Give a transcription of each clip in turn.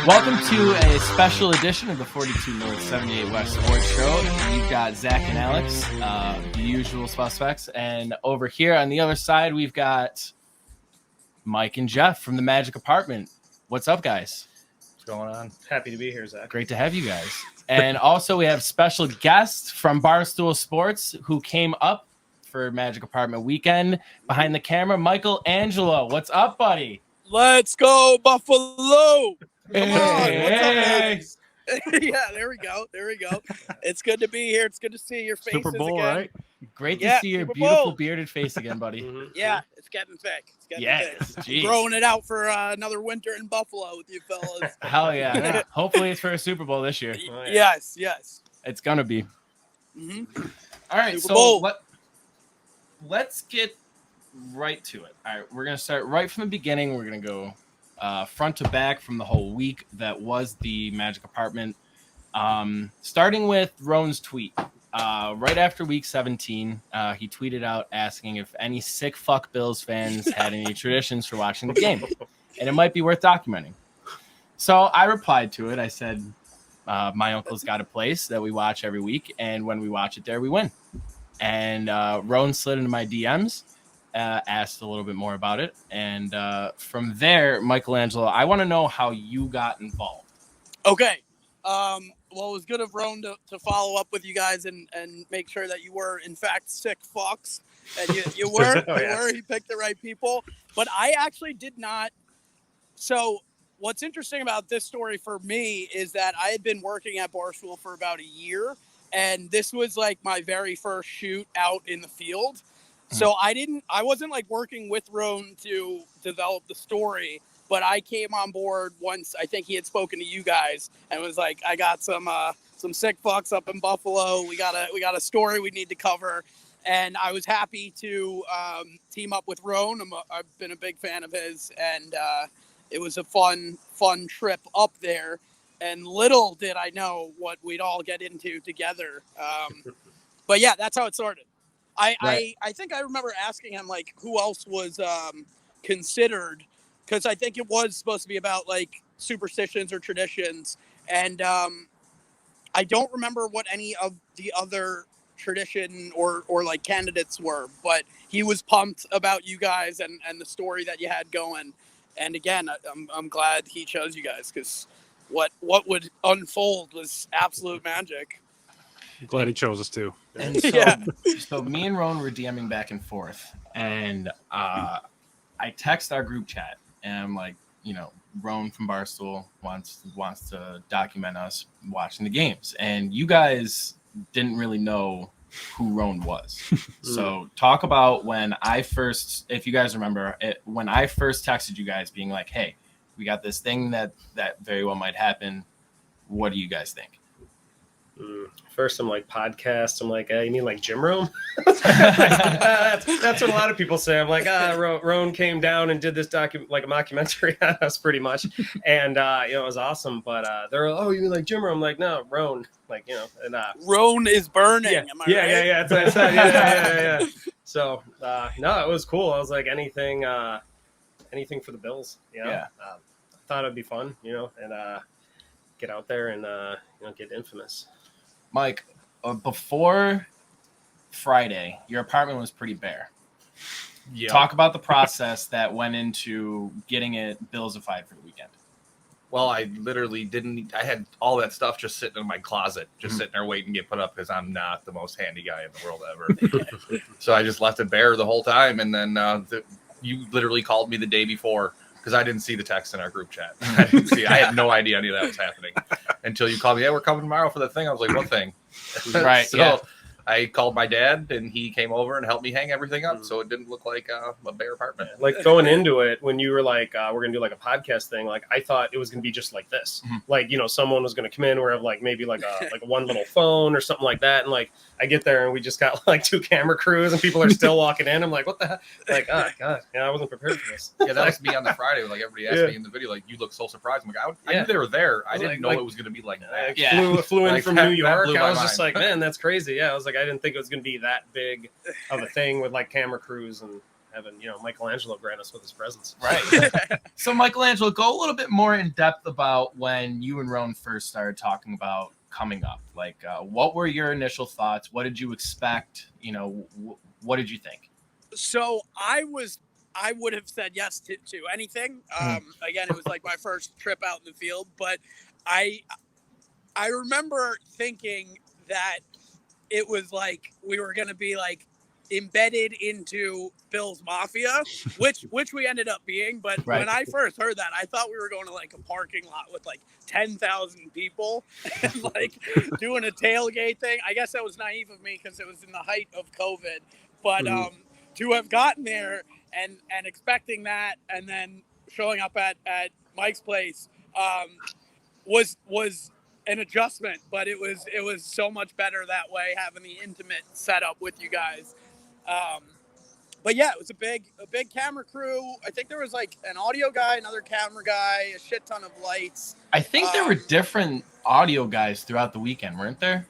Welcome to a special edition of the 42 North 78 West Sports Show. You've got Zach and Alex, the usual suspects, and over here on the other side, we've got Mike and Jeff from the Magic Apartment. What's up, guys? What's going on? Happy to be here, Zach. Great to have you guys. And also, we have special guests from Barstool Sports who came up for Magic Apartment weekend. Behind the camera, Michael Angelo. What's up, buddy? Let's go, Buffalo! Come on. Hey. What's up, guys? Yeah, there we go. It's good to be here. It's good to see your faces Super Bowl, again. right? Great to see your Super beautiful Bowl. bearded face again, buddy. Yeah, it's getting thick. Yes, thick. geez. Growing it out for another winter in Buffalo with you fellas. Hell yeah. Hopefully it's for a Super Bowl this year. Oh, yeah. Yes. It's going to be. Mm-hmm. All right, Super so Bowl. let's get right to it. All right, we're going to start right from the beginning. We're going to go front to back from the whole week that was the Magic Apartment. Starting with Roan's tweet. Right after week 17, he tweeted out asking if any sick fuck Bills fans had any traditions for watching the game. And it might be worth documenting. So I replied to it. I said, my uncle's got a place that we watch every week, and when we watch it there, we win. And Roan slid into my DMs, asked a little bit more about it. And from there, Michael Angelo, I want to know how you got involved. Okay. Well, it was good of Roan to follow up with you guys and make sure that you were, in fact, sick fucks. And you were. Oh, yeah. He picked the right people. But I actually did not. So what's interesting about this story for me is that I had been working at Barstool for about a year. And this was like my very first shoot out in the field. So I wasn't like working with Roan to develop the story. But I came on board once. I think he had spoken to you guys and was like, "I got some sick fucks up in Buffalo. We got a story we need to cover." And I was happy to team up with Roan. I've been a big fan of his, and it was a fun trip up there. And little did I know what we'd all get into together. But yeah, that's how it started. I think I remember asking him like who else was considered. Because I think it was supposed to be about like superstitions or traditions. And I don't remember what any of the other tradition or like candidates were. But he was pumped about you guys and the story that you had going. And again, I'm glad he chose you guys because what would unfold was absolute magic. I'm glad he chose us too. And so, Yeah. so me and Roan were DMing back and forth. And I text our group chat. And I'm like, Roan from Barstool wants to document us watching the games. And you guys didn't really know who Roan was. So talk about when I first, if you guys remember, when I first texted you guys being like, hey, we got this thing that very well might happen. What do you guys think? First, I'm like, podcast. I'm like, you mean like gym room? That's what a lot of people say. I'm like, Roan came down and did this like a mockumentary on us pretty much. And, it was awesome. But they're like, oh, you mean like gym room? I'm like, no, Roan. Like, and Roan is burning. yeah, Am I yeah, right? yeah. That's what I said. Yeah. So, no, it was cool. I was like, anything for the Bills. Yeah. I thought it'd be fun, and get out there and, get infamous. Mike, before Friday, your apartment was pretty bare. Yeah. Talk about the process that went into getting it Billsified for the weekend. Well, I literally didn't. I had all that stuff just sitting in my closet, just sitting there waiting to get put up because I'm not the most handy guy in the world ever. So I just left it bare the whole time, and then you literally called me the day before because I didn't see the text in our group chat. I had no idea any of that was happening until you called me. Yeah, we're coming tomorrow for the thing. I was like, what thing? Right. So yeah. I called my dad, and he came over and helped me hang everything up, so it didn't look like a bare apartment. Like going into it, when you were like, we're gonna do like a podcast thing, like I thought it was gonna be just like this. Like, someone was gonna come in or have like maybe like a one little phone or something like that, and like I get there and we just got like 2 camera crews and people are still walking in. I'm like, what the heck? Like, oh god, I wasn't prepared for this. Yeah, that was me on the Friday. Like everybody asked me in the video, like, you look so surprised. I'm like, I knew they were there. I didn't know it was gonna be like that. Yeah. Flew in Like, from that New York. blew I my was just mind. like, man, that's crazy. Yeah, I was like, I didn't think it was gonna be that big of a thing with like camera crews and having Michael Angelo grant us with his presence. Right. So Michelangelo, go a little bit more in depth about when you and Roan first started talking about coming up. Like, what were your initial thoughts? What did you expect? What did you think? So I would have said yes to anything. Again, it was like my first trip out in the field, but I remember thinking that it was like we were going to be like embedded into Bill's Mafia, which we ended up being. But Right. when I first heard that, I thought we were going to like a parking lot with like 10,000 people and like doing a tailgate thing. I guess that was naive of me because it was in the height of COVID. But to have gotten there and expecting that and then showing up at Mike's place was an adjustment, but it was so much better that way, having the intimate setup with you guys. But yeah, it was a big camera crew. I think there was like an audio guy, another camera guy, a shit ton of lights. I think there were different audio guys throughout the weekend, weren't there?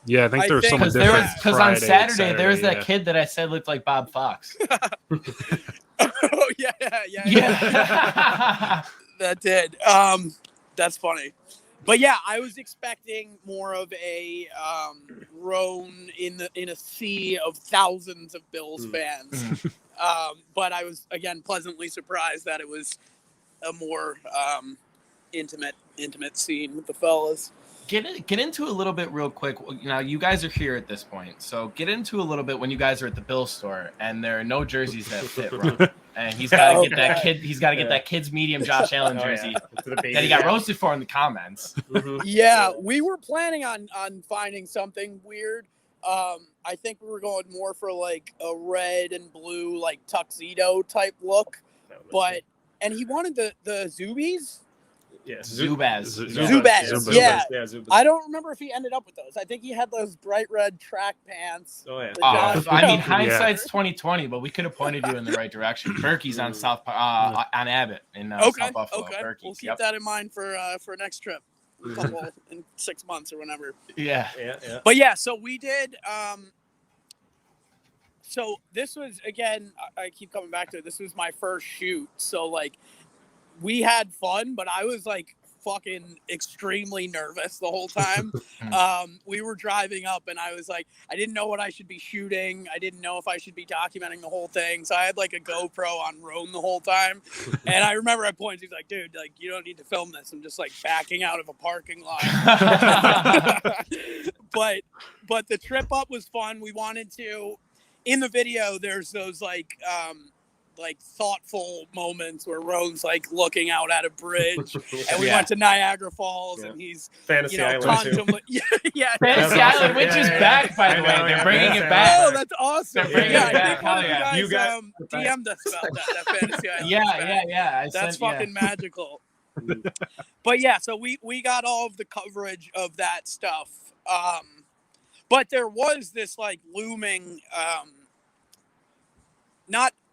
Yeah, I think there was someone Because different. because on Saturday there was that yeah. kid that I said looked like Bob Fox. Oh yeah. That did. That's funny. But yeah, I was expecting more of a Roan in a sea of thousands of Bills fans. But I was again pleasantly surprised that it was a more intimate scene with the fellas. Get into a little bit real quick. Now you guys are here at this point, so get into a little bit when you guys are at the Bill store and there are no jerseys that fit Ron. And he's got to get that kid. He's got to get that kid's medium Josh Allen jersey that he got roasted for in the comments. Yeah, we were planning on finding something weird. I think we were going more for like a red and blue like tuxedo type look, and he wanted the Zubies. Yeah, Zubaz. Yeah. Zubaz. I don't remember if he ended up with those. I think he had those bright red track pants. Oh yeah. I mean, hindsight's 2020, but we could have pointed you in the right direction. Berkey's on on Abbott in South Buffalo. Okay. Berkey's, We'll keep that in mind for next trip, in 6 months or whenever. Yeah. But yeah, so we did. So this was again. I keep coming back to it. This was my first shoot, so like. We had fun, but I was like fucking extremely nervous the whole time. We were driving up and I was like, I didn't know what I should be shooting. I didn't know if I should be documenting the whole thing. So I had like a GoPro on Roan the whole time. And I remember at points, he's like, dude, like, you don't need to film this. I'm just like backing out of a parking lot. But the trip up was fun. We wanted to, in the video, there's those like thoughtful moments where Roan's like looking out at a bridge, and we went to Niagara Falls, and he's Fantasy Island contemplating. Fantasy Island, which is back, by the way. They're bringing it back. Oh, that's awesome! They're bringing it back. I think you guys DM'd us about that Fantasy Island. Yeah. That's fucking magical. But yeah, so we got all of the coverage of that stuff, but there was this like looming.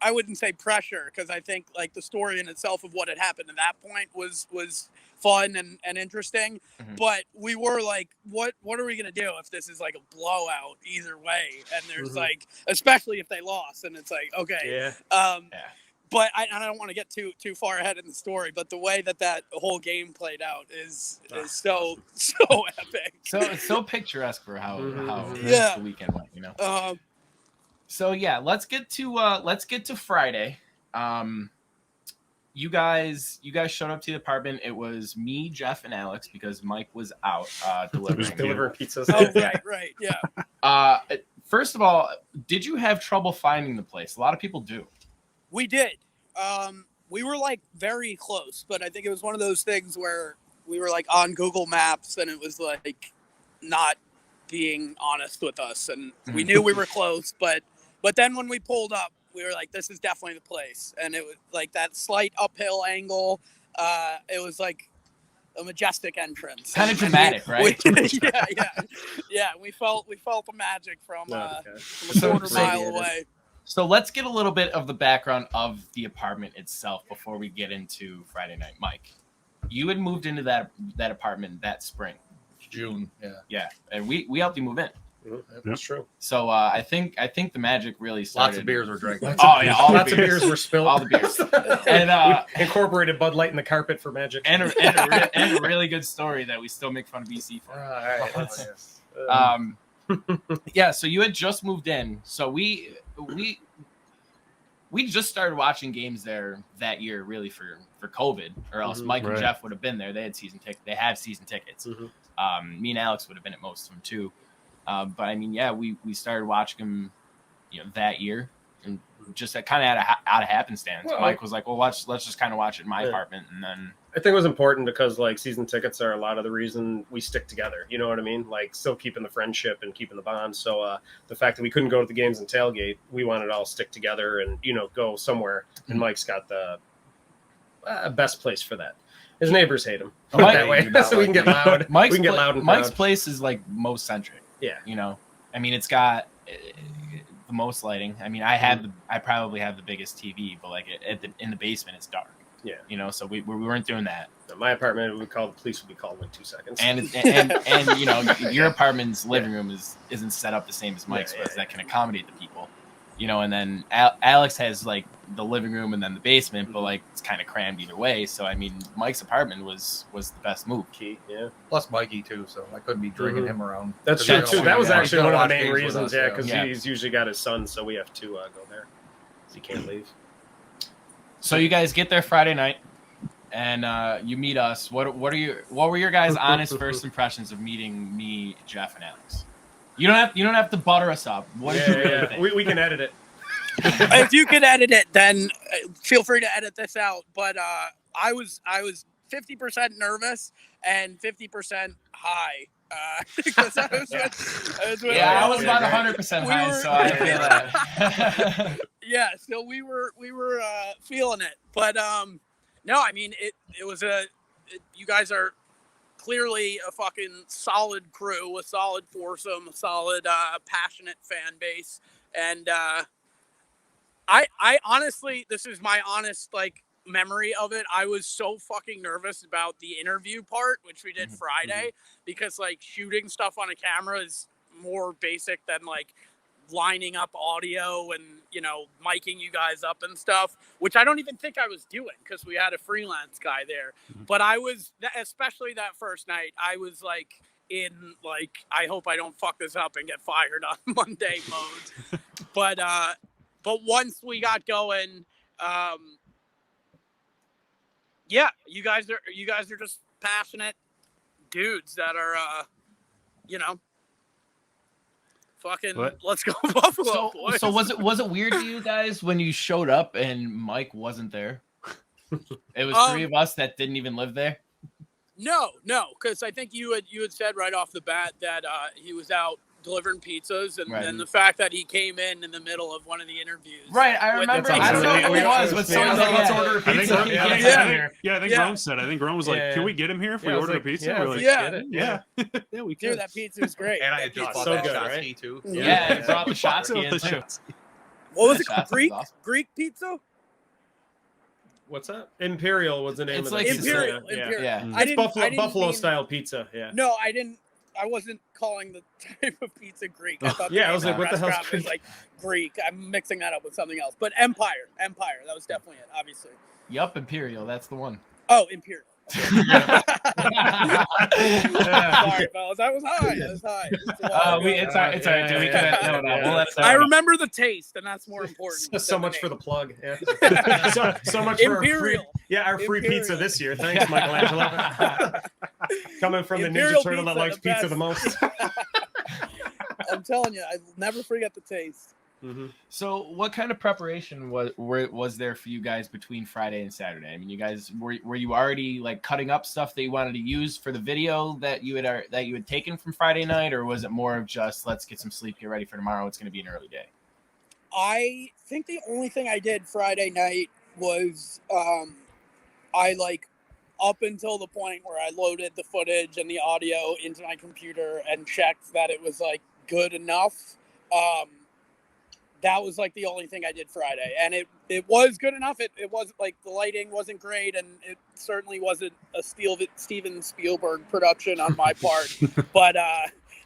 I wouldn't say pressure, because I think like the story in itself of what had happened at that point was fun and interesting. But we were like, what are we gonna do if this is like a blowout either way? And there's like, especially if they lost, and it's like, okay, But I don't want to get too far ahead in the story. But the way that whole game played out is so epic. So it's so picturesque for how the weekend went. So yeah, let's get to Friday. You guys showed up to the apartment. It was me, Jeff, and Alex because Mike was out delivering pizzas. Oh, right, yeah. First of all, did you have trouble finding the place? A lot of people do. We did. We were like very close, but I think it was one of those things where we were like on Google Maps and it was like not being honest with us, and we knew we were close, but then when we pulled up, we were like, this is definitely the place. And it was like that slight uphill angle. It was like a majestic entrance. Kind of dramatic, right? Yeah. We felt the magic from a quarter mile away. So let's get a little bit of the background of the apartment itself before we get into Friday night. Mike, you had moved into that apartment that spring. June, yeah, and we helped you move in. That's true. So I think the magic really started. Lots of beers were drank. All Lots the of beers were spilled. All the beers. And we incorporated Bud Light in the carpet for Magic. and a really good story that we still make fun of BC for. All right. Yeah, so you had just moved in. So we just started watching games there that year, really for COVID, or else Mike and Jeff would have been there. They had season tickets. Me and Alex would have been at most of them too. But I mean, yeah, we started watching them, that year, and just kind of out of happenstance. Well, Mike was like, "Well, let's just kind of watch it in my apartment," and then I think it was important because like season tickets are a lot of the reason we stick together. You know what I mean? Like still keeping the friendship and keeping the bond. So the fact that we couldn't go to the games and tailgate, we wanted to all stick together and go somewhere. And Mike's got the best place for that. His neighbors hate him that way, so we can get loud. We can get loud and Mike's proud. place is like most centric. Yeah, I mean, it's got the most lighting. I mean, I probably have the biggest TV, but like in the basement, it's dark. Yeah, so we weren't doing that. In my apartment, the police would be called in like 2 seconds. And your apartment's living room isn't set up the same as Mike's, but that can accommodate the people. And then Alex has like the living room and then the basement, but like it's kind of crammed either way. So I mean, Mike's apartment was the best move. Key, yeah. Plus Mikey too, so I couldn't be dragging him around. That's true too. That was actually one of the main games with reasons, us, because he's usually got his son, so we have to go there. He can't leave. So you guys get there Friday night, and you meet us. What were your guys' honest first impressions of meeting me, Jeff, and Alex? You don't have to butter us up. What did you really think? We can edit it. If you could edit it, then feel free to edit this out. But I was 50% nervous and 50% high. Because I was about 100% high, so I feel that. Yeah, so we were feeling it, but no, I mean it was you guys are clearly a fucking solid crew, a solid foursome, a solid passionate fan base, and I honestly, this is my honest like memory of it. I was so fucking nervous about the interview part, which we did Friday, because like shooting stuff on a camera is more basic than like lining up audio and miking you guys up and stuff, which I don't even think I was doing because we had a freelance guy there. But I was, especially that first night, I was like in like, I hope I don't fuck this up and get fired on Monday mode. But once we got going, yeah, you guys are just passionate dudes that are fucking let's go Buffalo. Boys. So was it weird to you guys when you showed up and Mike wasn't there? It was three of us that didn't even live there. No, because I think you had said right off the bat that he was out delivering pizzas, and the fact that he came in the middle of one of the interviews. Right, I remember. I don't know who it was. Let's order a pizza. I think Rome said. I think Rome was like, "Can we get him here if we order a pizza?" Yeah, we're like, yeah, we could. Dude, that pizza was great. And I had just bought so that good, shot right? too. Yeah, it brought the shots in. What was it? Greek pizza? What's that? Imperial was the name It's of the like pizza. Imperial. Yeah. It's Buffalo style pizza. Yeah. No, I didn't. I wasn't calling the type of pizza Greek. I thought I was like, what the hell's restaurant was like Greek? I'm mixing that up with something else. But Empire. That was definitely it, obviously. Yup, Imperial. That's the one. Oh, Imperial. Okay. Sorry, fellas. I was high. It's all right. It's all right. I remember the taste, and that's more important. So much for the plug. Yeah. so much for Imperial. our free pizza this year. Thanks, Michael Angelo. Coming from Imperial the Ninja Turtle that likes pizza the most. I'm telling you, I'll never forget the taste. Mm-hmm. So, what kind of preparation was there for you guys between Friday and Saturday? I mean, you guys were you already like cutting up stuff that you wanted to use for the video that you had taken from Friday night, or was it more of just let's get some sleep, get ready for tomorrow? It's going to be an early day. I think the only thing I did Friday night was I like up until the point where I loaded the footage and the audio into my computer and checked that it was like good enough. That was like the only thing I did Friday, and it was good enough. It wasn't like the lighting wasn't great, and it certainly wasn't a Steven Spielberg production on my part. But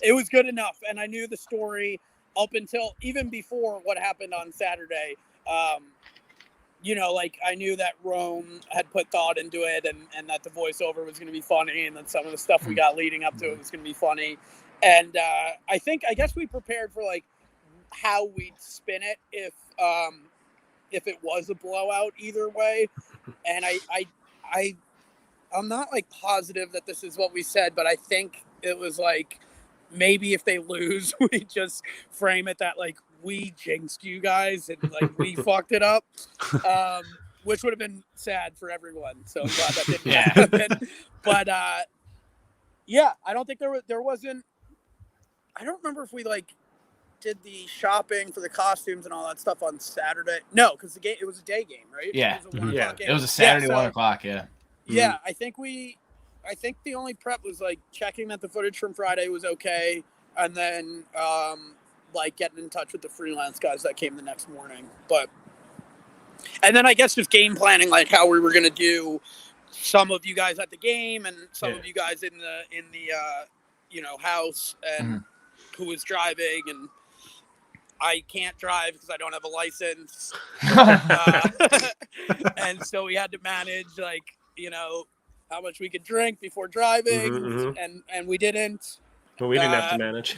it was good enough, and I knew the story up until even before what happened on Saturday. Like I knew that Rome had put thought into it, and that the voiceover was going to be funny, and that some of the stuff we got leading up to it was going to be funny. And I guess we prepared for like how we'd spin it if it was a blowout either way. And I'm not like positive that this is what we said, but I think it was like maybe if they lose, we just frame it that like we jinxed you guys and like we fucked it up, which would have been sad for everyone. So I'm glad that didn't happen. But yeah, I don't think there wasn't. I don't remember if we like did the shopping for the costumes and all that stuff on Saturday. No, because the game, it was a day game, right? Yeah. It was a 1 o'clock game. It was a Saturday, so, 1 o'clock. Yeah. Yeah, I think the only prep was like checking that the footage from Friday was okay, and then like getting in touch with the freelance guys that came the next morning. And then I guess just game planning, like how we were gonna do some of you guys at the game and some of you guys in the house, and who was driving, and I can't drive because I don't have a license, and so we had to manage like how much we could drink before driving, and we didn't. But we didn't have to manage.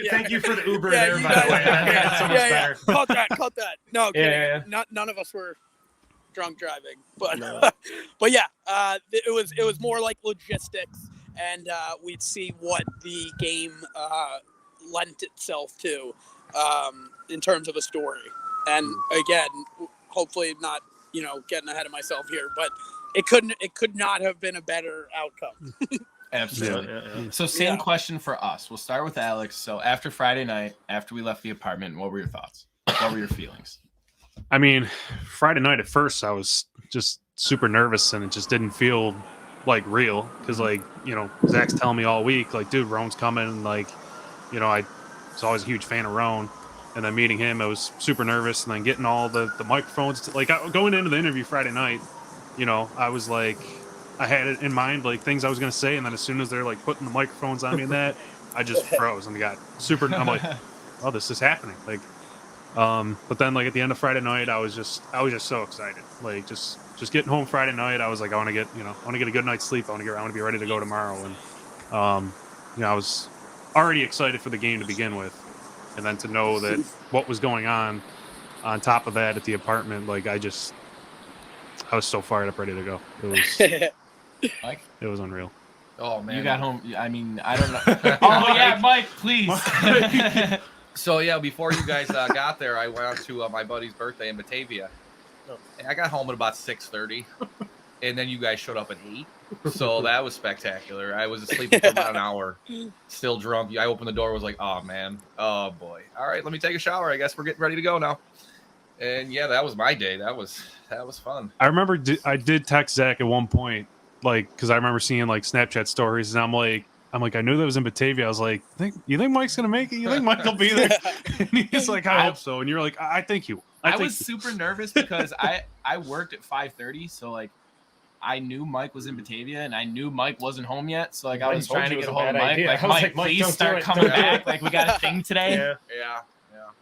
Thank you for the Uber there, by the way. That made it so much better. Cut that. No, kidding. None of us were drunk driving, but but yeah, it was more like logistics, and we'd see what the game lent itself to in terms of a story. And again, hopefully not getting ahead of myself here, but it could not have been a better outcome. Absolutely. So same question for us. We'll start with Alex. So after Friday night, after we left the apartment, what were your thoughts? What were your feelings? I mean, Friday night at first, I was just super nervous, and it just didn't feel like real because, like, Zach's telling me all week, like, dude, Roan's coming, and like, I was always a huge fan of Roan, and then meeting him, I was super nervous, and then getting all the microphones, like, going into the interview Friday night, I was like, I had it in mind, like, things I was going to say, and then as soon as they're, like, putting the microphones on me and that, I just froze and got super, I'm like, oh, this is happening. Like, but then, like, at the end of Friday night, I was just so excited. Like, just getting home Friday night, I was like, I want to get a good night's sleep. I want to be ready to go tomorrow. And, I was already excited for the game to begin with. And then to know that what was going on top of that at the apartment, like, I was so fired up, ready to go. It was, Mike? It was unreal. Oh man, you got home. I mean, I don't know. Oh yeah, Mike, please. So yeah, before you guys got there, I went out to my buddy's birthday in Batavia. And I got home at about 6:30, and then you guys showed up at 8. So that was spectacular. I was asleep for about an hour, still drunk. I opened the door, was like, oh man, oh boy. All right, let me take a shower. I guess we're getting ready to go now. And yeah, that was my day. That was fun. I remember I did text Zach at one point, like, because I remember seeing like Snapchat stories, and I'm like, I knew that was in Batavia. I was like, you think Mike's gonna make it? You think Mike will be there? And he's like, I hope so. And you're like, I think you. I was super nervous because I worked at 5:30, so like I knew Mike was in Batavia, and I knew Mike wasn't home yet. So like I was trying to get a hold of Mike. Idea. Like, Mike, please start coming back. Like, we got a thing today. Yeah.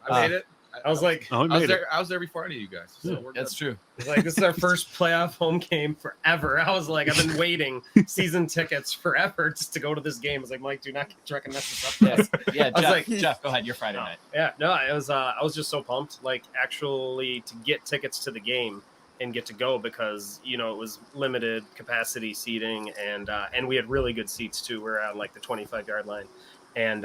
I made it. I was like, I was there before any of you guys. So that's true. It's like, this is our first playoff home game forever. I was like, I've been waiting season tickets forever just to go to this game. I was like, Mike, do not get drunk and mess this up. Yeah, Jeff, go ahead. Your Friday night. Yeah, no, I was just so pumped, like, actually to get tickets to the game and get to go because, it was limited capacity seating and we had really good seats too. We're on like the 25-yard line. And,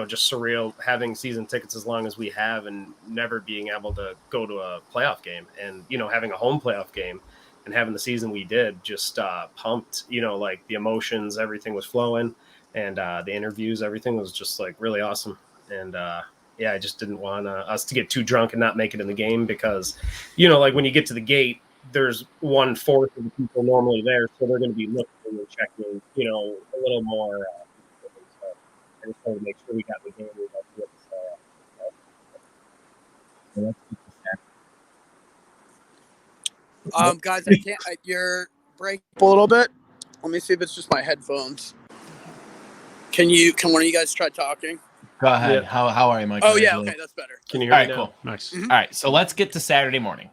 just surreal having season tickets as long as we have and never being able to go to a playoff game and, having a home playoff game and having the season we did, just pumped, like the emotions, everything was flowing and the interviews, everything was just like really awesome. And, I just didn't want us to get too drunk and not make it in the game because, like when you get to the gate, there's 1/4 of the people normally there. So they're going to be looking and checking, a little more. I just wanted to make sure we got the game. Guys, I can't. You're breaking up a little bit. Let me see if it's just my headphones. Can one of you guys try talking? Go ahead. Yeah. How are you, Mike? Oh yeah, okay, that's better. Can you hear All me right, now? cool. Nice. Mhm. All right, so let's get to Saturday morning.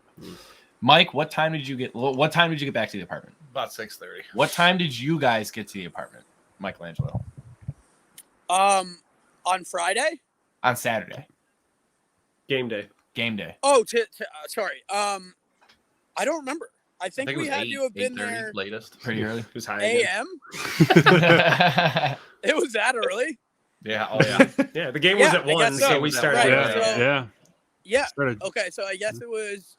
Mike, what time did you get back to the apartment? About 6:30. What time did you guys get to the apartment, Michael Angelo? On Friday. On Saturday, Game day. game day. Oh, sorry. I don't remember. I I think think it we was had 8, to have been 8:30 there latest. Pretty early. Who's high again? a.m. yeah, It was that early. Yeah. Oh yeah. Yeah, the game was Yeah, at I 1, guess so so. we started. Right, Yeah. so- Yeah. Yeah. Started. Okay, so I guess it was.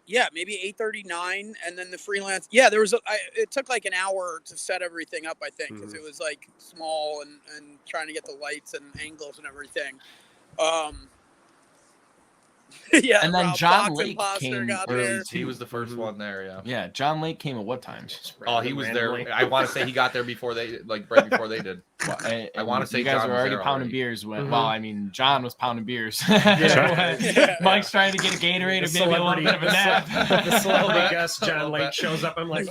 Yeah, maybe 8:39, and then the freelance. Yeah, there was. It took like an hour to set everything up. I think because it was like small and trying to get the lights and angles and everything. Yeah, And then Rob John Fox Lake Imposter came got early there. He was the 1st one there. Yeah. yeah. John Lake came at what time? Oh, he was Randomly. there. I want to say he got there before they right before they did. Well, I wanna say you guys John were was already there pounding already. beers. When, Mhm. Well, I mean, John was pounding beers. Yeah. Mike's trying to get a Gatorade and maybe a little bit of a nap. the celebrity guest A John little Lake bit. shows up. I'm like,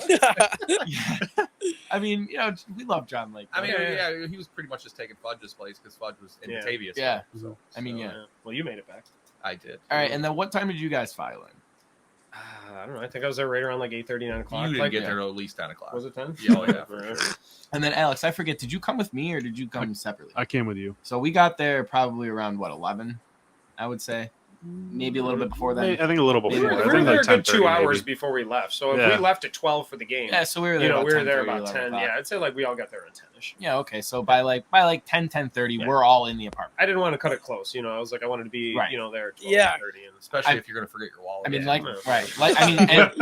I mean, we love John Lake. I mean, Yeah. yeah, he was pretty much just taking Fudge's place because Fudge was in Yeah. Batavia's. Yeah. So, I mean, yeah. Well, you made it back. I did. All right, and then what time did you guys file in? I don't know. I think I was there right around like 8:30, 9 o'clock. You didn't Like, get there till at least 10 o'clock. Was it 10? Yeah, oh, yeah. Right. And then Alex, I forget, did you come with me or did you come separately? I came with you. So we got there probably around 11, I would say, maybe a little bit before I that. think a little before. We We I were think there like a good 10:30 2 hours maybe. before we left. So if Yeah. we left at 12 for the game, Yeah, so we were there. you know, about we were there 10:30, about 11 10. o'clock. Yeah, I'd say like we all got there at 10ish. Yeah. Okay. So by like 10:30, Yeah. we're all in the apartment. I didn't want to cut it close. You know, I was like, I wanted to be, Right. you know, there at 12:30. Yeah. And Especially I- if you're going to forget your wallet. I mean, Yeah. like, Yeah. right? Like, I mean,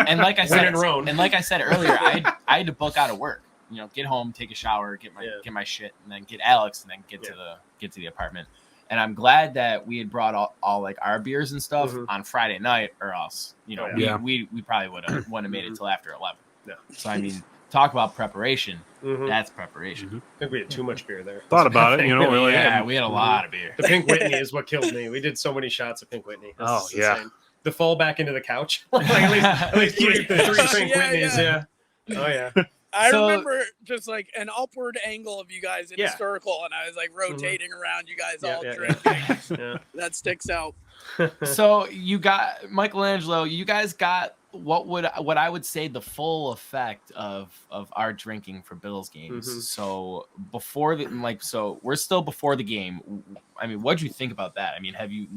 and like I Win said, and roan. and like I said earlier, I had to book out of work. You know, get home, take a shower, get my shit, and then get Alex, and then get to the apartment. And I'm glad that we had brought all like our beers and stuff Mhm. on Friday night, or else, you know, Oh, yeah. we probably wouldn't have made it till after 11. Yeah. So I mean, talk about preparation. Mhm. That's preparation. I think we had too much beer there. Thought about it, you know. We're like, Yeah, we had a lot of beer. The Pink Whitney is what killed me. We did so many shots of Pink Whitney. That's Oh, just yeah. insane. The fall back into the couch. Like at least three Pink Yeah, Whitneys. yeah. Yeah. Oh yeah. I So- remember just like an upward angle of you guys in Yeah. a circle, and I was like rotating around you guys all Yeah. drinking. Yeah. That sticks out. So you got Michael Angelo. You guys got what I would say the full effect of our drinking for Bills games. Mhm. So before so we're still before the game. I mean, what'd you think about that? I mean, have you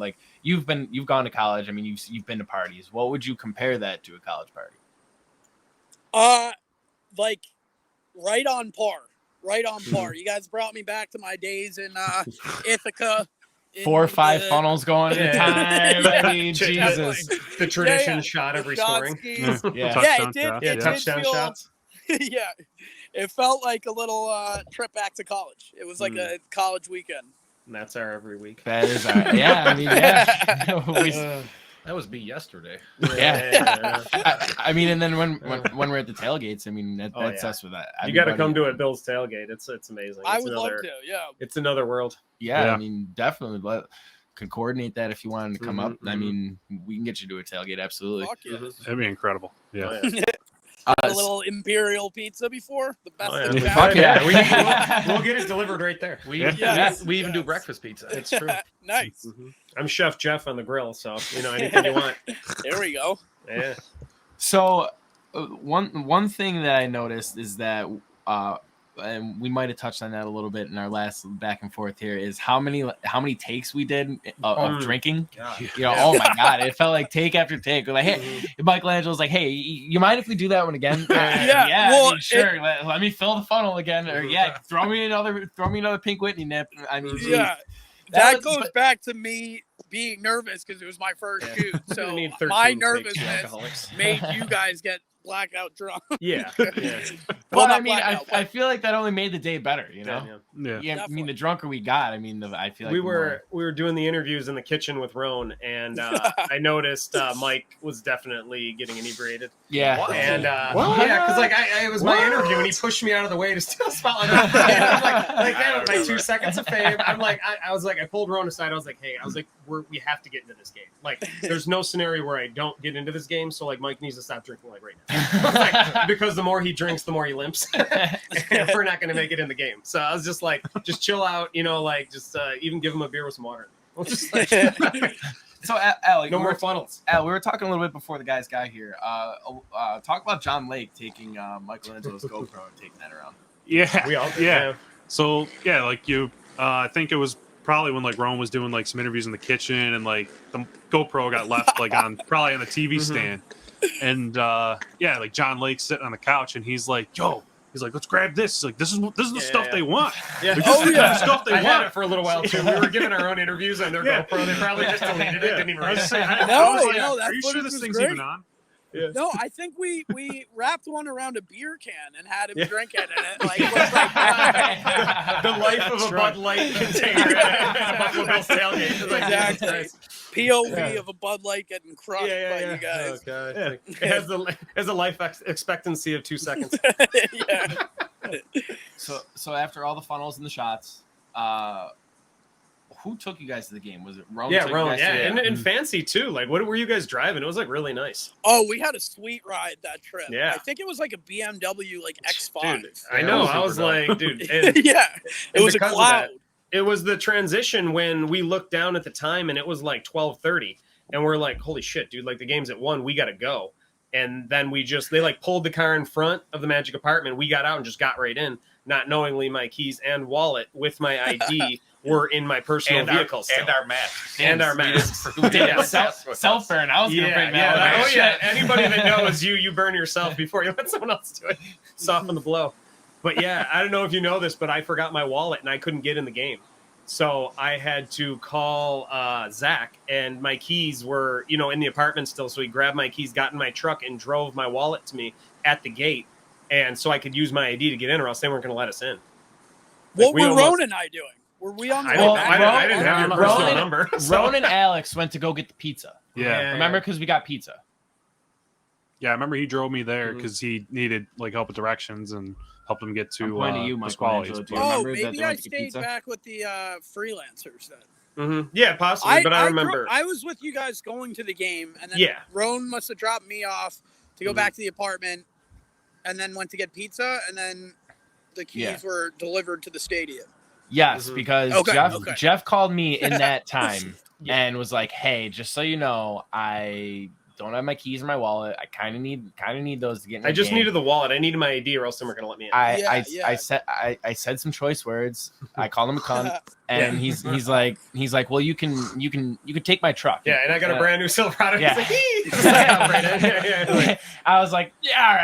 you've gone to college? I mean, you've been to parties. What would you compare that to a college party? Like right on par. Right on par. You guys brought me back to my days in Ithaca. in 4 or 5 the- funnels going at a time. I mean, Definitely. Jesus. The tradition Yeah. shot every Shot scoring. skis. Yeah. Touchdown it did. shot. Yeah, It did touchdown feel- shots. Yeah, it felt like a little trip back to college. It was like a college weekend. And that's our every week. That is yeah. I mean, yeah. That was me yesterday. Yeah. I mean, and then when we're at the tailgates, I mean, that's yeah. us with that. You got to come to a Bill's tailgate. It's amazing. I It's would love to. Yeah. It's another world. Yeah, Yeah. I mean, definitely. Can coordinate that if you wanted to come up. I mhm. mean, we can get you to a tailgate. Absolutely. Fuck yeah. That'd be incredible. Yeah. Oh, yeah. A little imperial pizza before the best. Oh, yeah. in town. Fuck yeah. We'll get it delivered right there. We Yes. we even do Yes. breakfast pizza. It's true. Nice. I'm Chef Jeff on the grill, so anything you want. There we go. Yeah. So, one thing that I noticed is that, and we might have touched on that a little bit in our last back and forth here, is how many takes we did of drinking. God. You know, oh my god, it felt like take after take. We're like, hey, Michael Angelo's like, hey, you mind if we do that one again? Yeah, I well, mean, sure. Let me fill the funnel again, or throw me another Pink Whitney nip. I mean, geez. Yeah. That That was- goes back to me being nervous because it was my first shoot. So You need 13 my takes, nervousness alcoholics. made you guys get blackout drunk. Yeah. Well, not I mean, blackout, I feel like that only made the day better. You know. Yeah. Yeah, I mean, Definitely. the drunker we got, I mean, I feel like we were doing the interviews in the kitchen with Roan, and I noticed Mike was definitely getting inebriated. yeah. What? And What? yeah, because it was my interview, and he pushed me out of the way to steal a spotlight. And I was like that was my 2 seconds of fame. I'm like, I pulled Roan aside. I was like, hey, we have to get into this game. Like, there's no scenario where I don't get into this game. So like, Mike needs to stop drinking like right Like, because the more he drinks, the more he limps. And we're not going to make it in the game. So I was just like, just chill out, like just even give him a beer with some water. We'll just like, So, Al, no more funnels. Al, we were talking a little bit before the guys got here. Talk about John Lake taking Michael Angelo's GoPro and taking that around. Yeah, We all did, yeah. So yeah, like I think it was probably when like Rome was doing like some interviews in the kitchen, and like the GoPro got left like probably on the TV stand, and yeah, like John Lake's sitting on the couch, and he's like, "Yo." He's like, let's grab this. He's like, this is the stuff they want. Yeah. Like, this is the stuff they I had want. it for a little while too. We were giving our own interviews on their GoPro. They probably just deleted it. Didn't even read it. No, that are you sure footage this was thing's great. even on? Yeah. No, I think we wrapped one around a beer can and had him drink it, and it like was like The life of a Bud Light container at a Buffalo Bills tailgate. It's like, Exactly. Jesus Christ. POV of a Bud Light getting crushed by you Oh, guys. God. Yeah. It has a life expectancy of 2 seconds. Yeah. So after all the funnels and the shots, who took you guys to the game? Was it Rome? Yeah, took you Rome. guys Yeah, to the- and fancy too. Like, what were you guys driving? It was like really nice. Oh, we had a sweet ride that trip. Yeah. I think it was like a BMW like X5. Dude, I know. was I was super like, dude. And, Yeah, it and was a because of cloud. that, it was the transition when we looked down at the time and it was like 12:30, and we're like, holy shit, dude! Like the game's at 1, we gotta go. And then they like pulled the car in front of the Magic Apartment. We got out and just got right in, not knowingly my keys and wallet with my ID were in my personal vehicle. And our masks. And our masks. Yeah, self burn. I was gonna bring that one. Oh yeah. Anybody that knows you burn yourself before you let someone else do it. Soften the blow. But yeah, I don't know if you know this, but I forgot my wallet and I couldn't get in the game. So I had to call Zach, and my keys were, in the apartment still. So he grabbed my keys, got in my truck, and drove my wallet to me at the gate. And so I could use my ID to get in, or else they weren't going to let us in. What we were almost- Ron and I doing? Were we on the I way didn't, back? I didn't have your personal Ronan- number. so- Ron and Alex went to go get the pizza. Yeah. Remember, because we got pizza. Yeah, I remember he drove me there Mhm. because he needed like help with directions and helped him get to I'm pointing to you, the Michael squallies. Angelo. Do you Oh, remember that maybe they I went to get stayed pizza? back with the freelancers then. Yeah, possibly, but I remember. I was with you guys going to the game, and then Yeah. Roan must have dropped me off to go Mhm. back to the apartment, and then went to get pizza, and then the keys were delivered to the stadium. Yes, Mhm. because Okay. Jeff called me in that time and was like, "Hey, just so you know, I don't have my keys in my wallet. I kind of need those to get in the I just game." needed the wallet. I needed my ID, or else they weren't going to let me in. I said some choice words. I called him a cunt, and he's like, well, you can take my truck. Yeah, and I got a brand new Silverado. Yeah. He's like, "Hee!" Just like, "Oh, right in." Yeah. I was like, yeah, all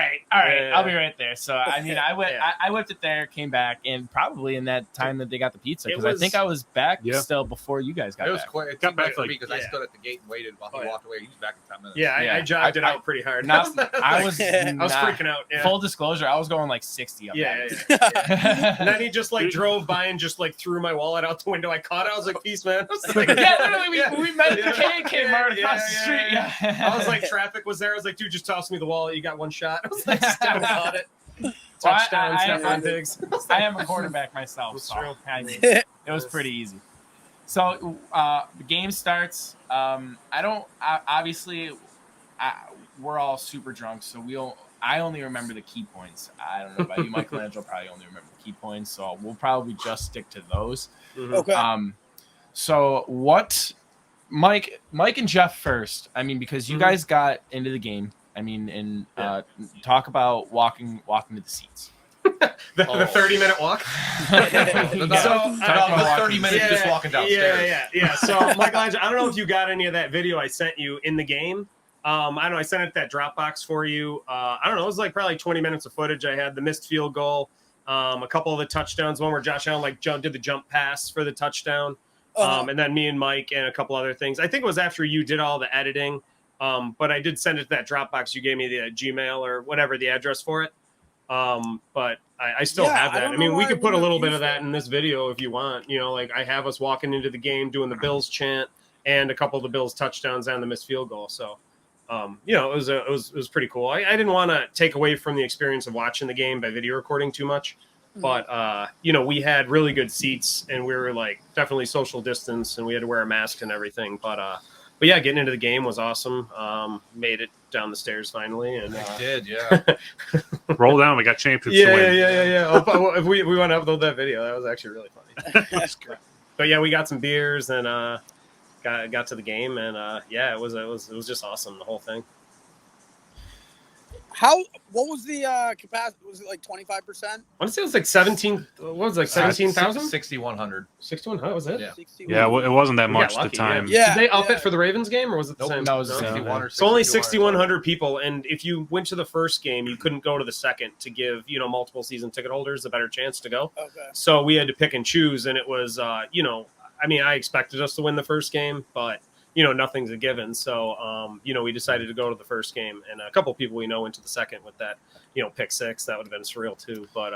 right, Yeah. I'll be right there. So I mean, I went, Yeah. I whipped it there, came back, and probably in that time that they got the pizza, It because I was- think I was back Yeah. still before you guys got It was back. quick. It Got seemed back like for like- me because I yeah. stood at the gate and waited while he Oh, yeah. walked away. He was back in 10 minutes. Yeah, Yeah. I jogged it I- out pretty hard. Not, I was I was freaking out. Yeah. Full disclosure, I was going like 60 up Yeah, that. yeah. And then he just like drove by and just like threw my wallet out the window. I caught it. I was like, "Peace, man." I was like, Yeah, literally, Yeah. we met at the Yeah. K Mart Yeah, across the yeah, street. yeah. I was like, traffic was there. I was like, "Dude, just toss me the wallet. You got one shot." I was like, "Still caught it." Well, Touchdown, I- Stefan Diggs. I am a quarterback myself, That's so true. I mean, it was pretty easy. So the game starts. We're all super drunk, so I only remember the key points. I don't know about you, Michael Angelo probably only remember the key points, so we'll probably just stick to those. Okay. So what, Mike and Jeff first? I mean, because you Mhm. guys got into the game. I mean, and talk about walking to the seats. The 30-minute walk. The 30 minutes just walking downstairs. Yeah. So, Michael Angelo, I don't know if you got any of that video I sent you in the game. I don't know. I sent it that Dropbox for you. I don't know. It was like probably 20 minutes of footage. I had the missed field goal, a couple of the touchdowns, one where Josh Allen did the jump pass for the touchdown, and then me and Mike and a couple other things. I think it was after you did all the editing, but I did send it to that Dropbox. You gave me the Gmail or whatever the address for it. But I still have that. I mean, we could put a little bit of that in this video if you want. Like I have us walking into the game doing the Bills chant and a couple of the Bills touchdowns and the missed field goal. So, it was pretty cool. I didn't want to take away from the experience of watching the game by video recording too much, but we had really good seats and we were like definitely social distance and we had to wear a mask and everything. But But yeah, getting into the game was awesome. Made it down the stairs finally, and I did, yeah. Roll down. We got championships to win. yeah. If we want to upload that video, that was actually really funny. But yeah, we got some beers and got to the game, and yeah, it was just awesome, the whole thing. What was the capacity? Was it like 25%? I want to say it was like 17. What was it, like 17,000? 6,100. 61. Was it? Yeah. 61. Yeah, it wasn't that We much got at the lucky, time. Yeah. Did they up it for the Ravens game, or was it the Nope, same? that was No? 61 or So only 6,200. 6,100 people, and if you went to the first game, you couldn't go to the second to give multiple season ticket holders a better chance to go. Okay. So we had to pick and choose, and it was I expected us to win the first game, but nothing's a given. So we decided to go to the first game, and a couple people we know went to the second with that pick six. That would have been surreal too. But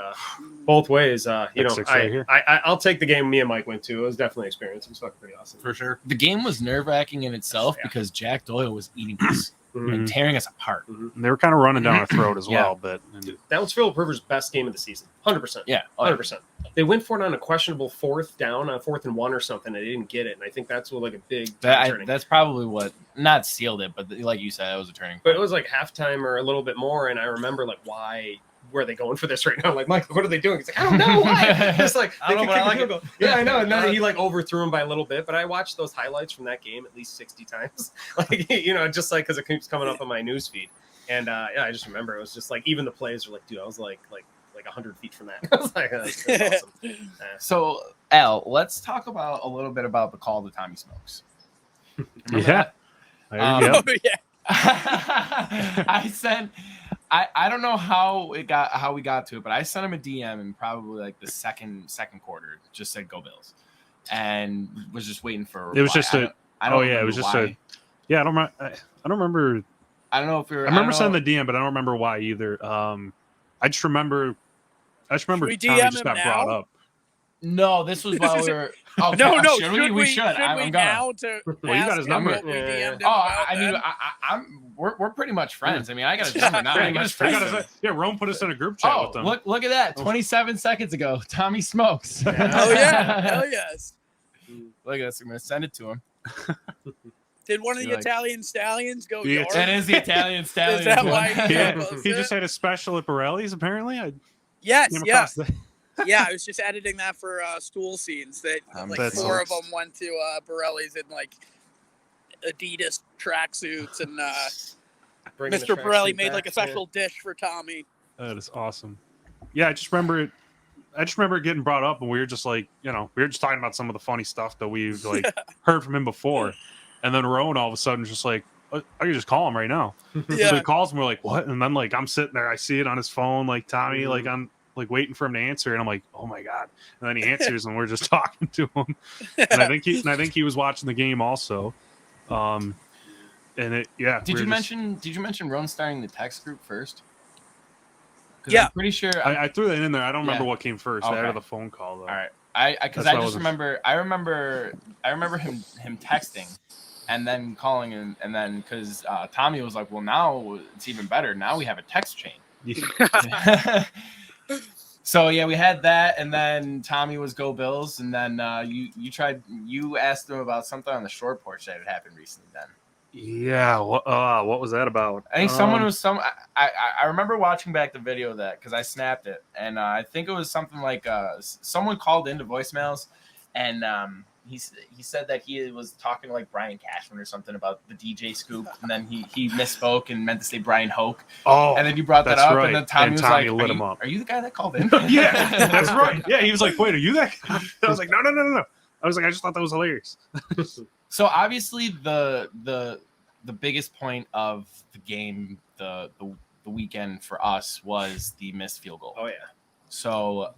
both ways, Pick six right here. I'll take the game me and Mike went to. It was definitely an experience. It was fucking pretty awesome. For sure. The game was nerve-wracking in itself Yeah. because Jack Doyle was eating us Mhm. and tearing us apart. And they were kind of running down our throat as Yeah. well, but That was Philip Rivers' best game of the season. 100%. Yeah. 100%. They went for it on a questionable fourth down, on 4th and 1 or something. And they didn't get it. And I think that's what like a big turning. That's probably what not sealed it, but like you said, that was a turning But point. it was like halftime or a little bit more. And I remember like, why were they going for this right now? Like, Michael, what are they doing? He's like, I don't know. Why? It's like, I don't they know, could but I kick a like field goal. Yeah, I know. And then he like overthrew him by a little bit. But I watched those highlights from that game at least 60 times. Like, just like because it keeps coming up on my news feed. And I just remember it was just like, even the plays were like, dude, I was like 100 feet from that. I was like, that's awesome. So, Al, let's talk about a little bit about the call to Tommy Smokes. Remember yeah. that? There you go. Oh, yeah. I don't know how we got to it, but I sent him a DM in probably like the second quarter. Just said go Bills, and was just waiting for. A It was reply. just I don't it was remember just why. yeah. I don't remember. I don't know if you're. I remember sending the DM, but I don't remember why either. I just remember we Tommy DM just him got now? brought up. No, this was while we were. Oh, No. Should we? We should. I'm gonna. now to Well, you got ask his him number. what we Yeah. DM'd him Oh, about I mean, then? we're pretty much friends. I mean, I got his number now. Pretty I got much. his friends. Yeah, Rome put us in a group chat Oh, with them. look at that! 27 seconds ago, Tommy Smokes. Oh yeah, hell yes. Look at this. I'm gonna send it to him. Did one of the You're like- Italian stallions go Yeah, yours? That is the Italian stallion. Is that one. why He just had a special at Borelli's, apparently. I Yes, came yeah, across that. yeah. I was just editing that for stool scenes. That like That's 4 of awesome. them went to Borelli's in like Adidas tracksuits, and Bringing the Mr. Borelli tracksuit made like a back, yeah. special dish for Tommy. That is awesome. Yeah, I just remember it getting brought up, and we were just like, we were just talking about some of the funny stuff that we've like heard from him before, and then Rowan all of a sudden just like, I can just call him right now. Yeah. So he calls and we're like, what? And then like I'm sitting there, I see it on his phone, like Tommy, like I'm like waiting for him to answer, and I'm like, oh my god! And then he answers, and we're just talking to him. And I think he was watching the game also. And it, yeah. Did we you were just- mention Ron starting the text group first? 'Cause Yeah. I'm pretty sure. I threw that in there. I don't remember Yeah. what came first. Okay. Out of the phone call though. All right. I because That's I why I just wasn't- I remember him texting and then calling him, and then because Tommy was like, well, now it's even better. Now we have a text chain. Yeah. So yeah, we had that, and then Tommy was go Bills, and then you asked him about something on the short porch that had happened recently. Then Yeah. What was that about? I think someone was I remember watching back the video of that because I snapped it, and I think it was something like someone called into voicemails, and he said that he was talking to like Brian Cashman or something about the DJ scoop, and then he misspoke and meant to say Brian Hoke, Oh, and then you brought that that's up, right. and then Tommy And was Tommy like, lit him up. "Are you the guy that called in?" yeah, that's right. Yeah, he was like, "Wait, are you that guy?" I was like, "No." I was like, "I just thought that was hilarious." So obviously the biggest point of the game, the weekend for us was the missed field goal. Oh yeah. So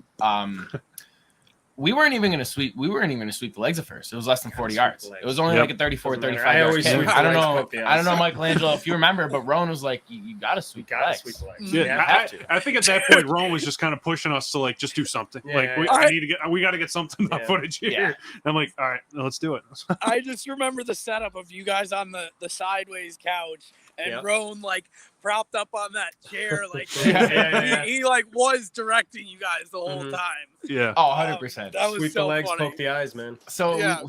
we weren't even going to sweep the legs at first. It was less than 40 sweep yards. the legs. It was only Yep. like a 34, Doesn't matter. 35 I yard always kick. sweep the I don't legs, know. poke the I don't know, eyes. Michael Angelo, if you remember, but Rowan was like, you got to sweep the Gotta legs. sweep the legs. Yeah, You I- have to. I think at that point, Rome was just kind of pushing us to like just do something. Yeah, like yeah. we got to get something on Yeah. footage here. Yeah. And I'm like, all right, let's do it. I just remember the setup of you guys on the sideways couch and Yep. Roan like propped up on that chair, like Yeah. he like was directing you guys the whole Mhm. time. Yeah. Oh, 100%. That was Sweep so the legs, funny. poke the eyes, man. So Yeah.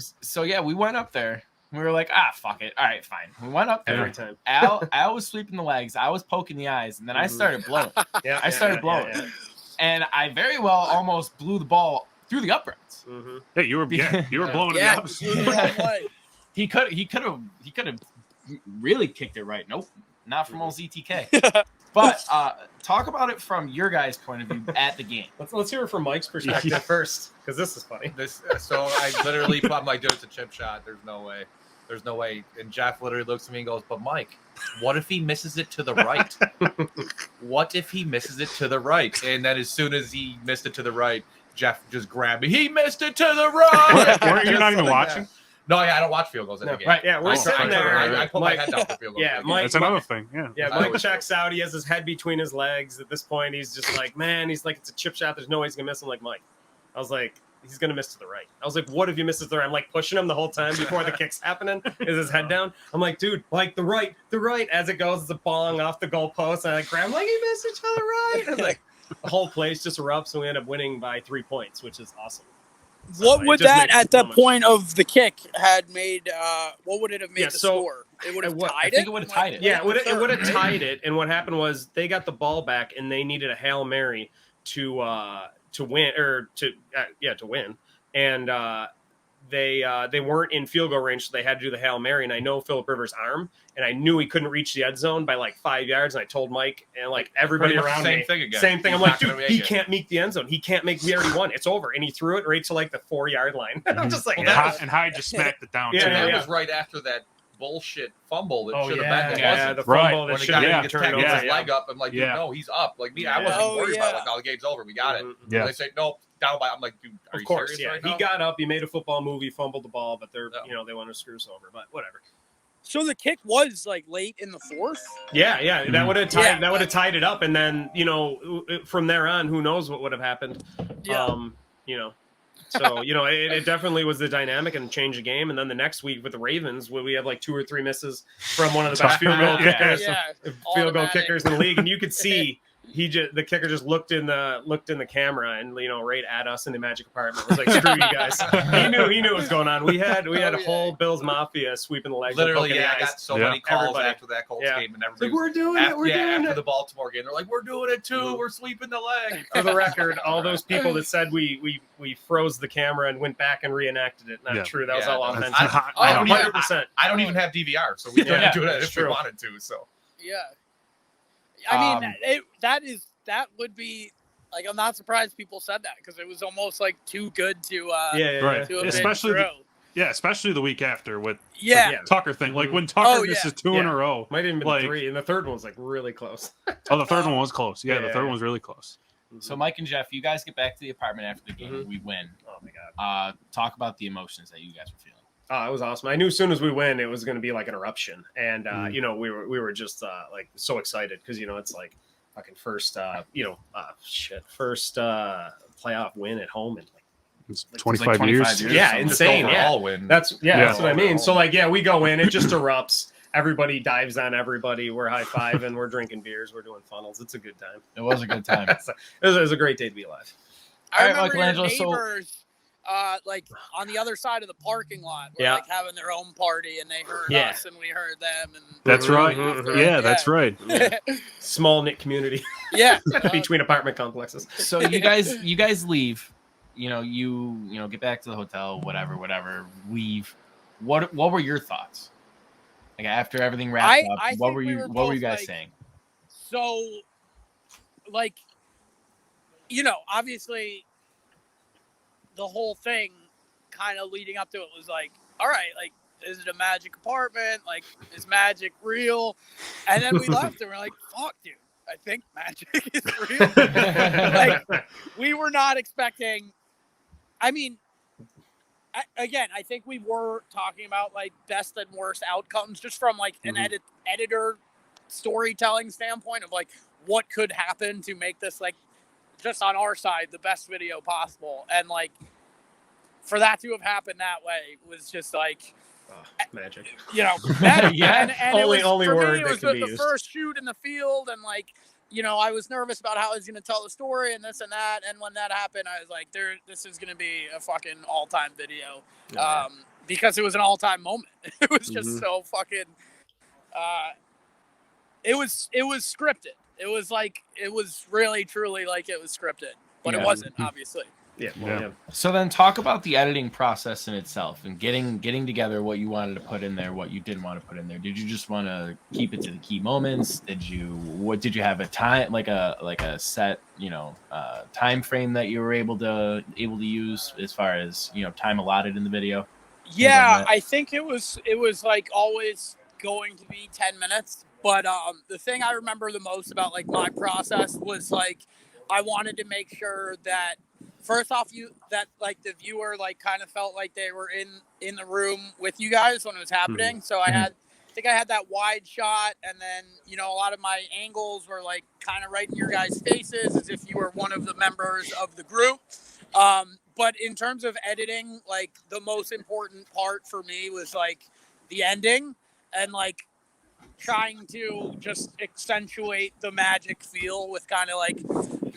yeah, we went up there We were like, fuck it. All right, fine. We went up there. Every time. Al was sweeping the legs. I was poking the eyes, and then I started blowing. I started blowing. And I very well almost blew the ball through the uprights. Mm-hmm. Yeah, you were blowing it the opposite. the wrong way. He could have really kicked it right. Nope, not from old ZTK. But talk about it from your guys' point of view at the game. Let's hear it from Mike's perspective first, because this is funny. So I literally I'm like, dude, it's a chip shot. There's no way. And Jeff literally looks at me and goes, but Mike, what if he misses it to the right? What if he misses it to the right? And then as soon as he missed it to the right, Jeff just grabbed me. He missed it to the right. Weren't you not even watching? No, yeah, I don't watch field goals in the game. Right, yeah, we're sitting there. I put my head down for field goals. Yeah, Mike, That's another thing. Yeah. Yeah, I Mike always checks out. He has his head between his legs. At this point, he's just like, man, he's like, it's a chip shot. There's no way he's going to miss. I'm like, Mike. I was like, he's going to miss to the right. I was like, what if you miss to the right? I'm like pushing him the whole time before the kick's happening. Is his head down? I'm like, dude, like the right. As it goes, it's a bong off the goalpost. And I like, grab him, like, he missed it to the right. And like, the whole place just erupts, and we end up winning by 3 points, which is awesome. So What would that at the so point of the kick had made? What would it have made the so- score? It would have what- tied I think it would have tied it. Yeah, it would have Third. tied it. And what happened was they got the ball back, and they needed a Hail Mary to win to win. And they weren't in field goal range, so they had to do the Hail Mary. And I know Phillip Rivers' arm, and I knew he couldn't reach the end zone by like 5 yards. And I told Mike and like everybody Pretty much around same me, thing again. same thing. I'm He's like, not gonna dude, make he it. can't make the end zone. He can't make. We already won. It's over. And he threw it right to like the 4-yard line. I'm just like, Well, that And Hyde just smacked it down. Yeah, too. And that yeah. was right after that bullshit fumble that should have yeah, been. It yeah, wasn't. the Right. fumble When that the should guy have gets turned tackled over. his leg up, I'm like, dude, Yeah. no, he's up. Like me, I Yeah. wasn't Oh, worried yeah. about like, oh, the game's over. We got it. Yeah. And they say, no, down by. I'm like, dude, are Of you course, serious yeah. right He now? got up. He made a football move. He fumbled the ball, but they're Yeah. they want to screw us over. But whatever. So the kick was like late in the fourth. Yeah, Mhm. that would have tied. Yeah. That would have tied it up, and then from there on, who knows what would have happened? Yeah. So it definitely was the dynamic and changed the game. And then the next week with the Ravens, where we have like 2 or 3 misses from one of the best field goal Yeah. kickers, Yeah. field goal Automatic. kickers in the league, and you could see. The kicker just looked in the camera and right at us in the Magic apartment. It was like, screw you guys. He knew what was going on. We had a whole Bills Mafia sweeping the legs. and Literally, poking the yeah, I eyes. got so Yeah. many calls Everybody. after that Colts Yeah. game, and It's everybody like, we're doing it. We're doing after it. the Baltimore game, they're like, we're doing it too. Mhm. We're sweeping the leg. For the record, all those people that said we froze the camera and went back and reenacted it, not Yeah. true. That was Yeah, all that's- authentic. I Oh, don't yeah. 100%. I don't even have DVR, so we couldn't Yeah, do that that's if we true. wanted to. So Yeah. I mean, Um, that would be like, I'm not surprised people said that because it was almost like too good to Yeah. Right. to have Especially been the- true. Yeah, especially the week after with Yeah. Yeah. Tucker thing. Like when Tucker Oh, yeah. misses 2 in Yeah. a row. Might even been Like- 3, and the third one was like really close. Oh, the third one was close. Yeah, the Yeah. third one was really close. So Mike and Jeff, you guys get back to the apartment after the game. Mhm. We win. Oh my god. Talk about the emotions that you guys were feeling. Oh, it was awesome. I knew as soon as we win, it was going to be like an eruption, and Mhm. we were just like so excited because it's like fucking first playoff win at home and like It's Like, 25 25 years. years. Yeah, So insane. Just Yeah, overall win. that's Yeah. what I mean. So like we go in, it just erupts. Everybody dives on everybody. We're high fiving. We're drinking beers. We're doing funnels. It's a good time. It was a good time. it was a great day to be alive. I All right, remember your Michelangelo, so- neighbors, like on the other side of the parking lot, were Yeah. like having their own party, and they heard Yeah. us, and we heard them, and That's right. Mhm. Yeah, that's right. Small knit community yeah, between apartment complexes. So you guys leave. You get back to the hotel. Whatever. Leave. What were your thoughts? Like after everything wrapped I up, think what were we you were what were you both, guys like, saying? So, like, obviously, the whole thing kind of leading up to it was like, all right, like, is it a magic apartment? Like, is magic real? And then we left and we're like, fuck, dude, I think magic is real. Like, we were not expecting. I mean, I think we were talking about like best and worst outcomes just from like an editor storytelling standpoint of like what could happen to make this like just on our side the best video possible, and like for that to have happened that way was just like Magic. magic. Yeah. And Only- it was, only for word me, it that was can be the used. first shoot in the field, and like I was nervous about how I was going to tell the story and this and that, and when that happened I was like, this is going to be a fucking all-time video. because it was an all-time moment. It was just so fucking. It was scripted. It was really truly like it was scripted, but it wasn't, obviously. Yeah. So then talk about the editing process in itself and getting together what you wanted to put in there, what you didn't want to put in there. Did you just want to keep it to the key moments? Did you have a time, like a set, time frame that you were able to use as far as, time allotted in the video? Yeah, I think it was like always going to be 10 minutes. But the thing I remember the most about like my process was like I wanted to make sure that first off like the viewer like kind of felt like they were in the room with you guys when it was happening. So I think I had that wide shot, and then a lot of my angles were like kind of right in your guys' faces as if you were one of the members of the group. But in terms of editing, like the most important part for me was like the ending and like trying to just accentuate the magic feel with kind of like,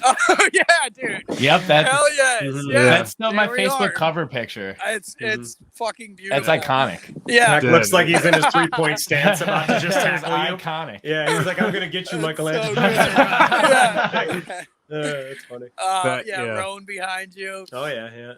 oh yeah, dude. Yep, Hell yes. Yeah. That's still my There we Facebook are. cover picture. It's fucking beautiful. That's iconic. Yeah. Looks like he's in his 3-point stance about to just That is tackle you. iconic. Yeah, he's like, I'm gonna get you, Michael So Angelo. good. Yeah. It's funny. Roan behind you. Oh yeah.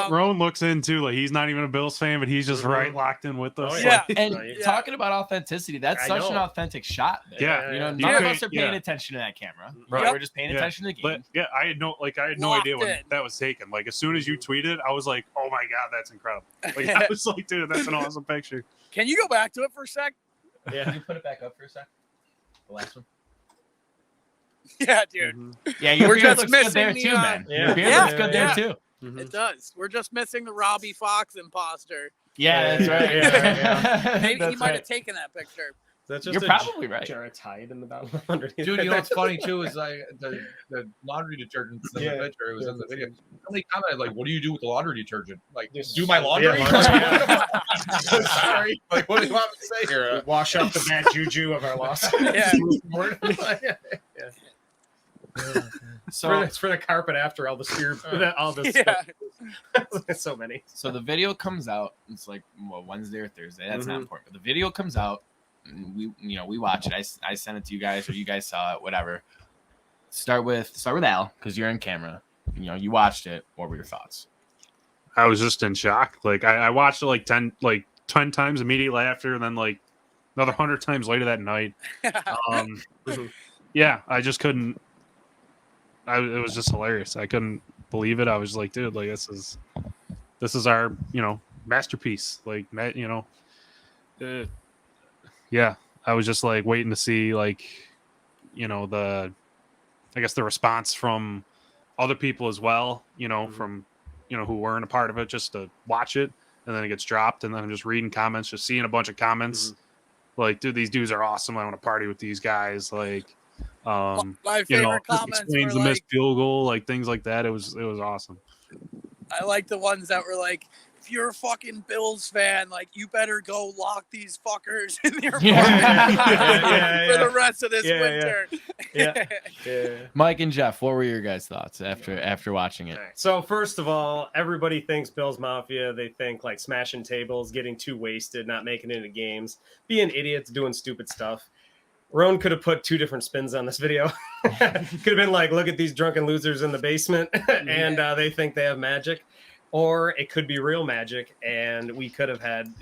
Roan looks in too, like he's not even a Bills fan, but he's just right locked in with us. Oh, yeah. And talking about authenticity, that's such an authentic shot. There. Yeah. None of us are paying attention to that camera. Right. Yep. We're just paying attention to the game. But I had no Locked idea when in. that was taken. Like as soon as you tweeted, I was like, oh my god, that's incredible. Like I was like, dude, that's an awesome picture. Can you go back to it for a sec? Yeah. Can you put it back up for a sec? The last one. Yeah, dude. Yeah, your We're beard just looks good missing there the, too, man. Yeah. Your beard Yeah. looks good there too. It does. We're just missing the Robbie Fox imposter. Yeah, that's right. Yeah. Maybe That's he might have right. taken that picture. That's just You're probably right. Jarrett Hyde in the bottom underneath. Dude, what's funny too is like the laundry detergent in the picture. It was in the video. Somebody commented like, "What do you do with the laundry detergent? Like, Just do my laundry?" Yeah, Sorry. Like, what do you want me to say here? Wash up the bad juju of our loss. Yeah. So It's for the carpet after all the spear, all this. Yeah. So many. So the video comes out. It's like Wednesday or Thursday. That's not important. But the video comes out. And we watch it. I sent it to you guys, or you guys saw it. Whatever. Start with Al, because you're in camera. You watched it. What were your thoughts? I was just in shock. Like I watched it like 10 times immediately after, and then like another 100 times later that night. Yeah, I just couldn't. It was just hilarious. I couldn't believe it. I was like, dude, like this is our masterpiece. Like yeah, I was just like waiting to see like the response from other people as well. From who weren't a part of it, just to watch it, and then it gets dropped, and then I'm just reading comments, just seeing a bunch of comments. Like, dude, these dudes are awesome. I want to party with these guys. Like, my favorite comments explains were the missed like, field goal, like things like that. It was awesome. I like the ones that were like, if you're a fucking Bills fan, like you better go lock these fuckers in your apartment for the rest of this winter. Yeah. Mike and Jeff, what were your guys' thoughts after watching it? So first of all, everybody thinks Bills Mafia. They think like smashing tables, getting too wasted, not making it into games, being idiots, doing stupid stuff. Roan could have put two different spins on this video. Could have been like, look at these drunken losers in the basement, and they think they have magic. Or it could be real magic, and we could have had,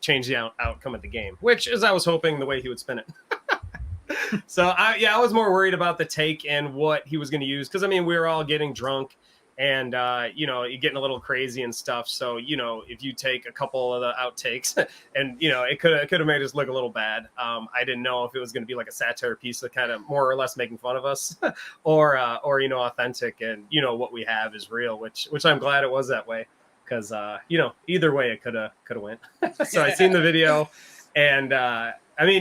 changed the outcome of the game, which is I was hoping the way he would spin it. So, I was more worried about the take and what he was going to use. Because, we were all getting drunk and, you're getting a little crazy and stuff. So, if you take a couple of the outtakes and, it could have made us look a little bad. I didn't know if it was going to be like a satire piece of kind of more or less making fun of us or authentic. And, what we have is real, which I'm glad it was that way. Because, either way it could have went. So I seen the video and,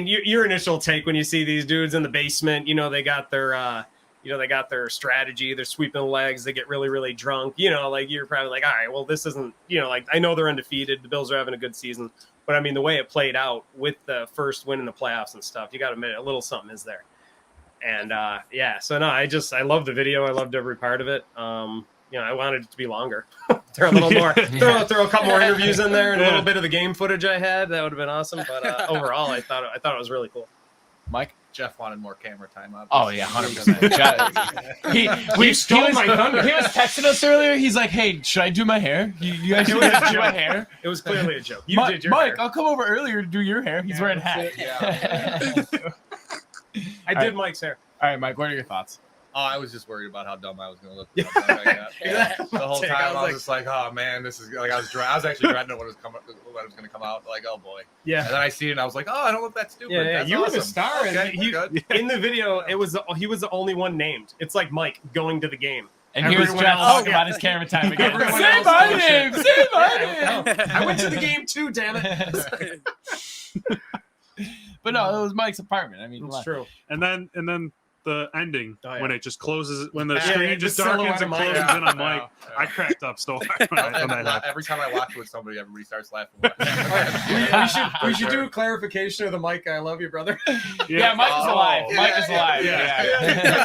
your initial take when you see these dudes in the basement, they got their, they got their strategy, they're sweeping legs, they get really, really drunk, you're probably like, all right, well, this isn't, I know they're undefeated. The Bills are having a good season, but the way it played out with the first win in the playoffs and stuff, you got to admit a little something is there. And so no, I love the video. I loved every part of it. I wanted it to be longer. Throw a little more, throw a couple more interviews in there and a little bit of the game footage I had. That would have been awesome. But overall, I thought it was really cool. Mike? Jeff wanted more camera time. Oh yeah, 100%. He stole my thunder. He was texting us earlier. He's like, "Hey, should I do my hair? You guys should do my hair." It was clearly a joke. You did your Mike, hair. I'll come over earlier to do your hair. He's wearing a hat. I did Mike's hair. All right, Mike. What are your thoughts? Oh, I was just worried about how dumb I was going to look. The whole time I was just like, oh man, this is like I was actually dreading what was going to come out. Like, oh boy. Yeah. And then I see it and I was like, oh, I don't look that stupid. Yeah, That's you were awesome. the star. Okay, And in the video, he was the only one named. It's like Mike going to the game. And he was Everyone Jeff else- talking about his camera time again. Everyone Say else my bullshit. name. Say my name. I went to the game too, damn it. But no, it was Mike's apartment. I mean, It's true. And then the ending Oh, yeah. when it just closes, when the Yeah, screen the just silhouette darkens of and Mike. closes in on Yeah. Mike. I cracked up so hard when that happened. Every time I watch with somebody, everybody starts laughing. We should do a clarification of the Mike. I love you, brother. Yeah, Mike is alive. Oh. Mike is alive. Yeah.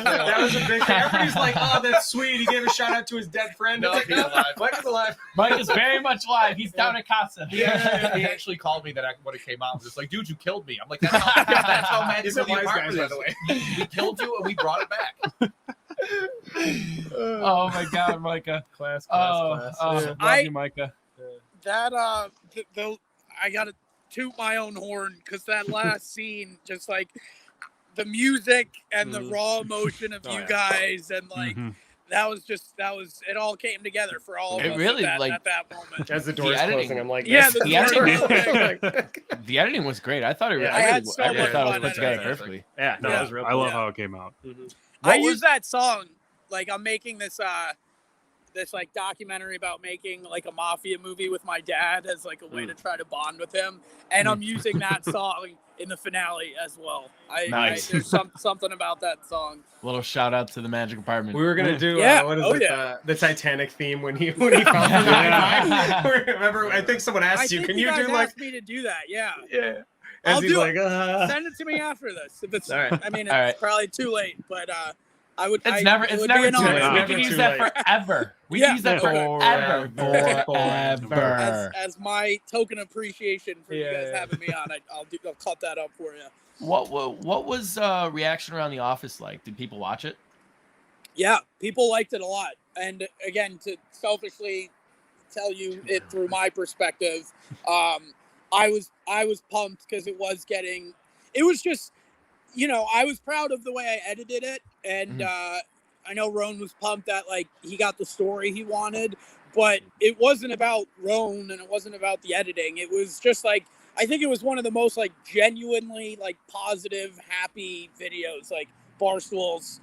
That was a big thing. Everybody's like, "Oh, that's sweet." He gave a shout out to his dead friend. No, It's like, he's alive. Mike is alive. Mike is very much alive. He's down at Casa. He actually called me when it came out. Just like, dude, you killed me. I'm like, that's how mad These you are the wise apartment guys, by is. the way. We killed you and we brought it back. Oh my God, Micah. Class. Love you, Micah. That I gotta toot my own horn because that last scene, just like the music and the raw emotion of you guys, and like that was it all came together for all of It us really, at like- that moment. As the door's editing. closing, I'm like, Yeah, this. the door's closing. The editing was great. I thought it. Yeah. I I had really, so I really much thought it was fun put together editing. perfectly. Yeah, no, Yeah, it was real. I love Yeah. how it came out. I use that song like I'm making this like documentary about making like a mafia movie with my dad as like a way to try to bond with him, and I'm using that song in the finale as well. Nice. There's something about that song. Little shout out to the Magic Apartment. We were gonna do what is it? The Titanic theme when he fell from the high. Remember, I think someone asked you, "Can you guys do like?" asked me to do that? Yeah. Yeah. I'll He's do like, Send it to me after this. If it's, All right. I mean, it's All right. probably too late, but I would. It's it never would too be an late. honor. Never We can use too that late. forever. We Yeah. can use that forever. Forever. As my token appreciation for you Yeah, guys yeah. having me on, I'll cut that up for you. What was reaction around the office like? Did people watch it? Yeah, people liked it a lot. And again, to selfishly tell you it through my perspective, I was pumped because it was just, I was proud of the way I edited it. And I know Roan was pumped that like he got the story he wanted, but it wasn't about Roan and it wasn't about the editing. It was just like, I think it was one of the most like genuinely like positive, happy videos like Barstool's,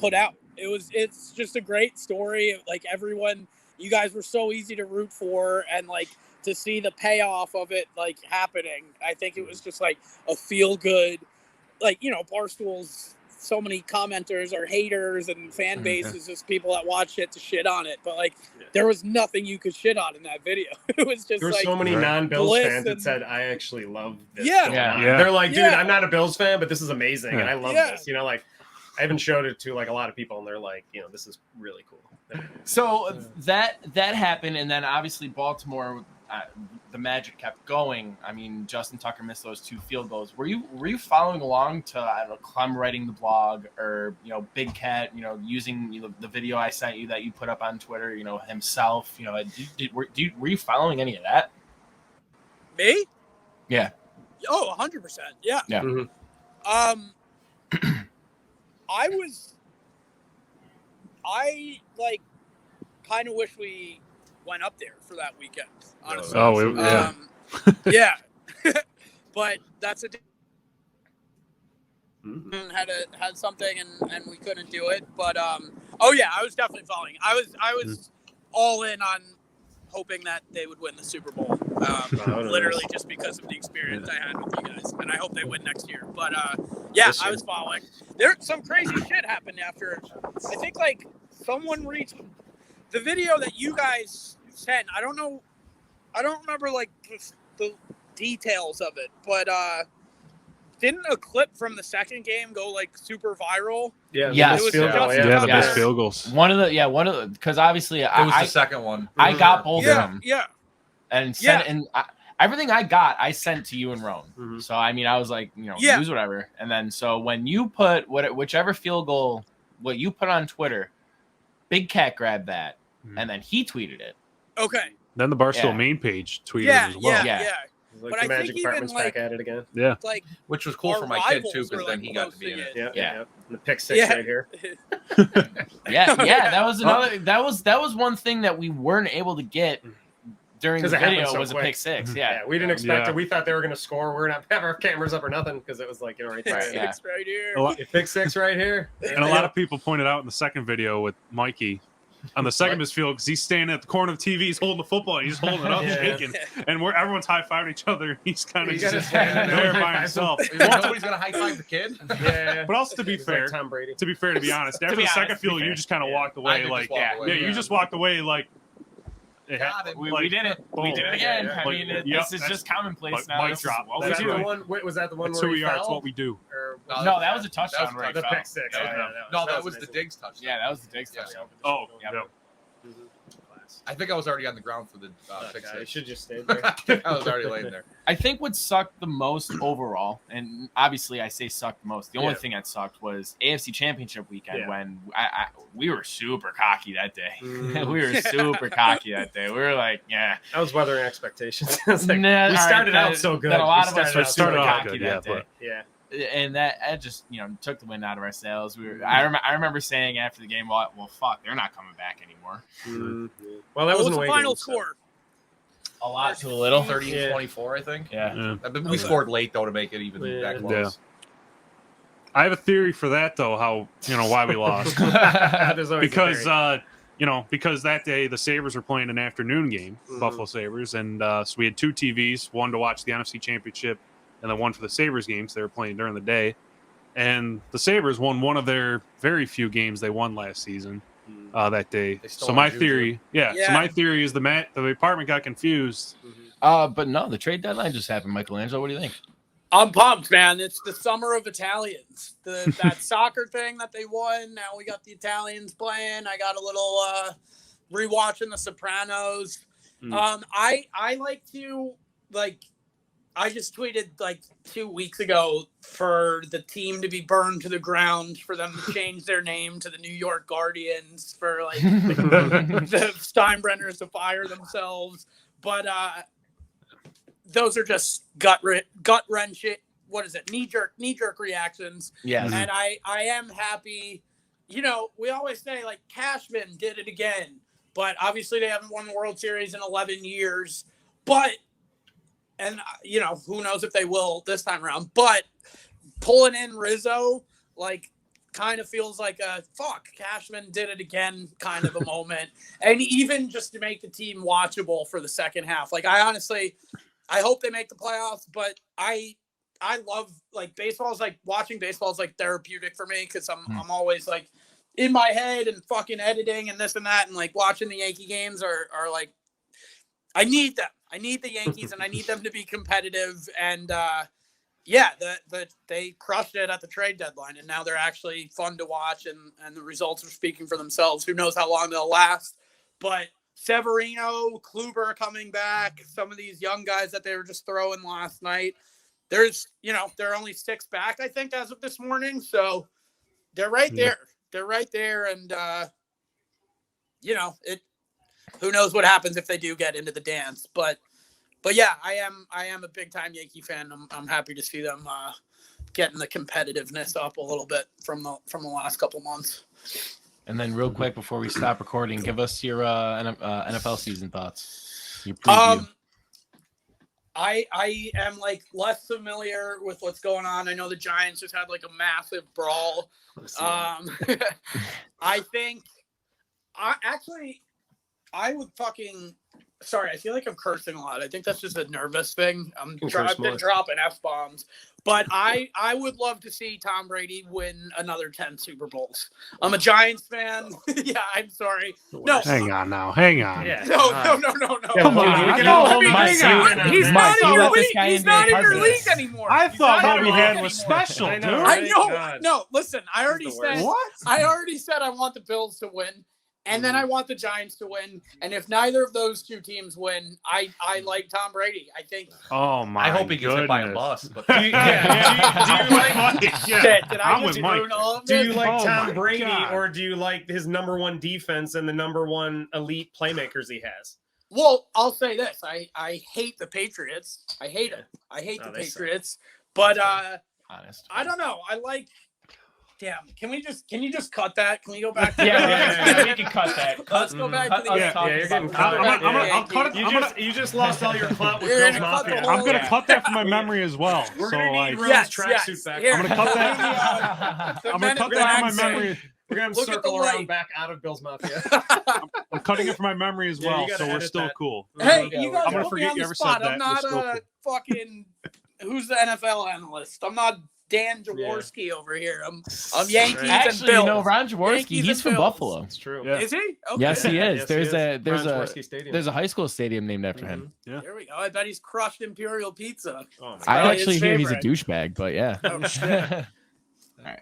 put out. It's just a great story. Like everyone, you guys were so easy to root for, and like to see the payoff of it like happening. I think it was just like a feel good, like, Barstool's so many commenters are haters and fan base is just people that watch it to shit on it. But like there was nothing you could shit on in that video. It was just There were like so many non-Bills bliss fans that and- said, "I actually love this." Yeah. going Yeah. on." Yeah. They're like, "Dude, Yeah. I'm not a Bills fan, but this is amazing, and I love Yeah. this." Like, I even showed it to like a lot of people, and they're like, "This is really cool." So that happened, and then obviously Baltimore, the Magic kept going. I mean, Justin Tucker missed those 2 field goals. Were you following along to Clem writing the blog, or Big Cat, using the video I sent you that you put up on Twitter, himself, were you following any of that? Me? Yeah. Oh, 100%. Yeah. Yeah. Mhm. I like kind of wish we went up there for that weekend, honestly. Oh, yeah. Yeah. But that's Mhm. had something and we couldn't do it. But oh yeah, I was definitely following. I was all in on hoping that they would win the Super Bowl. Literally just because of the experience I had with you guys, and I hope they win next year. But yeah, This year. I was following. There some crazy shit happened after. I think like someone reached the video that you guys sent. I don't remember like the details of it, but didn't a clip from the second game go like super viral? Yeah, Yes. the missed field goal, Yeah, the Yeah. missed field goals. One of the because obviously It was the I second one. I got both of Yeah, them yeah. and sent and everything I got I sent to you and Roan. Mhm. So I mean I was like Yeah. use whatever, and then so when you put whichever field goal what you put on Twitter, Big Cat grabbed that and then he tweeted it. Okay. Then the Barstool Yeah. main page tweeted Yeah, as well. yeah, Yeah. yeah. Like But the I Magic think even, Department's like- back at it again. Yeah. Like Which was cool our for my kid too, rivals because were, then like, he got to be in posting it. Yeah. And the pick six Yeah. right here. Yeah, that was another that was one thing that we weren't able to get during the 'Cause it happened video so was a quick. pick six. Yeah, Yeah. we didn't expect Yeah. it. We thought they were going to score. We're not have our cameras up or nothing because it was like right there. Right, yeah. Six right here. A lot- Pick six right here. And a lot of people pointed out in the second video with Mikey on the second missed field because he's standing at the corner of the TV, he's holding the football, and he's holding it up, Yeah. shaking, and everyone's high fiving each other. And he's kind of You just gotta stand there there. by himself. Nobody's gonna high five the kid. Yeah. But also to be It's fair, like Tom Brady. to be honest, after be the second honest, to be field, you fair. just kind of Yeah. walked I away did like, just walk yeah, away, you just walked away like. It Got it. We like, did it. We boom. did it Yeah, again. yeah. I Like, mean, yep, this is that's- just commonplace like, now. mic This is drop. what Was we that do. the one? Wait, was that the one That's where who he we are. It's fell? what we do. Or No, that was a touchdown That was right the foul. pick six. Yeah, Yeah, No, that was amazing. the Diggs touchdown. Yeah, that was the Diggs Yeah. touchdown. Oh, Yep. yep. I think I was already on the ground for the pick Okay, you six. should just stay there. I was already laying there. I think what sucked the most overall, and obviously I say sucked the most. The only Yeah. thing that sucked was AFC Championship weekend Yeah. when we were super cocky that day. Mm. We were super cocky that day. We were like, yeah. I was weathering expectations. I was like, Nah, we all started right, out so good. That a lot We of us started were out super started off cocky good, that yeah, day. Yeah. And that just took the wind out of our sails. I remember saying after the game, well, fuck, they're not coming back anymore. Mm. Well, that What was was an the away final game, so- score? A lot to a little. 30-24, I think. Yeah. Yeah. But we scored late though to make it even Yeah. that close. I have a theory for that though. How why we lost? There's always a Because theory. because that day the Sabres were playing an afternoon game, Mhm. Buffalo Sabres, and so we had two TVs, one to watch the NFC Championship, and then one for the Sabres games. They were playing during the day, and the Sabres won one of their very few games they won last season that day. They stole So my Juju. theory, So Yeah. my theory is the department got confused. But no, the trade deadline just happened. Michael Angelo, what do you think? I'm pumped, man. It's the summer of Italians. That soccer thing that they won. Now we got the Italians playing. I got a little rewatching The Sopranos. Mm. I like to I just tweeted 2 weeks ago for the team to be burned to the ground, for them to change their name to the New York Guardians, for the Steinbrenners to fire themselves. But those are just gut wrenching. What is it? Knee jerk reactions. Yes. Mhm. And I am happy. We always say Cashman did it again, but obviously they haven't won the World Series in 11 years. But who knows if they will this time around. But pulling in Rizzo, kind of feels like a fuck. Cashman did it again kind of a moment. And even just to make the team watchable for the second half. I hope they make the playoffs, but I love baseball is watching baseball is therapeutic for me because I'm always in my head and fucking editing and this and that, and watching the Yankee games are I need them. I need the Yankees and I need them to be competitive. And they crushed it at the trade deadline, and now they're actually fun to watch, and the results are speaking for themselves. Who knows how long they'll last? But Severino, Kluber coming back, some of these young guys that they were just throwing last night. There's, they're only 6 back, I think, as of this morning. So they're right there. They're right there. And, who knows what happens if they do get into the dance. But yeah, I am a big time Yankee fan. I'm happy to see them getting the competitiveness up a little bit from the last couple months. And then real quick before we stop recording, give us your NFL season thoughts. Your preview. I am less familiar with what's going on. I know the Giants just had a massive brawl. I think I would fucking Sorry, I feel like I'm cursing a lot. I think that's just a nervous thing. I've been more. dropping F-bombs. But I would love to see Tom Brady win another 10 Super Bowls. I'm a Giants fan. Yeah, I'm sorry. No. Hang on now. Hang on. Yeah. No. Come on. He's not in your league. He's not in your league anymore. I thought not what we in your had league was anymore. special, I dude. know, I right? know. God. No, listen. I already He's the worst. said. What? I already said I want the Bills to win, and then I want the Giants to win. And if neither of those two teams win, I like Tom Brady. I think. Oh my! I hope he gets hit by a goodness. bus. But Do you like? Shit, did I I'm just with Mike. ruin all of Do this? you like Oh Tom my Brady, God. or do you like his number one defense and the number one elite playmakers he has? Well, I'll say this: I hate the Patriots. I hate it. I hate the they suck. Patriots. But Honest. I don't know. I like. Damn. Can you just cut that? Can we go back? To Yeah, we can cut that. Let's go back to the. Yeah, you're getting cut. I'll cut it. You just lost all your clout with You're Bill's gonna cut the Mafia. whole- I'm gonna Yeah. cut that from my memory as well. We're So gonna need like, Rose's Yes, tracksuit back. Here. I'm gonna cut that. The I'm men gonna of cut that from accent. my memory. We're gonna Look at circle the around light. back out of Bill's Mafia. I'm cutting it from my memory as Yeah, well, you gotta so we're edit still that. cool. Hey, Yeah, you guys I'm gonna put me forget on you the ever spot. said I'm that. not We're still a fucking. Who's the NFL analyst? I'm not Dan Jaworski over here. I'm Yankees and Actually, Bills. you know, Ron Jaworski, Yankees he's and from Bills. Buffalo. It's true. Yeah. Is he? Okay. Yes, he is. Yes, There's he is. Ron a Jaworski Stadium. there's a high school stadium named after him. There we go. I bet he's crushed Imperial Pizza. Oh my I God. Probably actually his hear he's a favorite. douchebag, but yeah. Oh, shit. All right.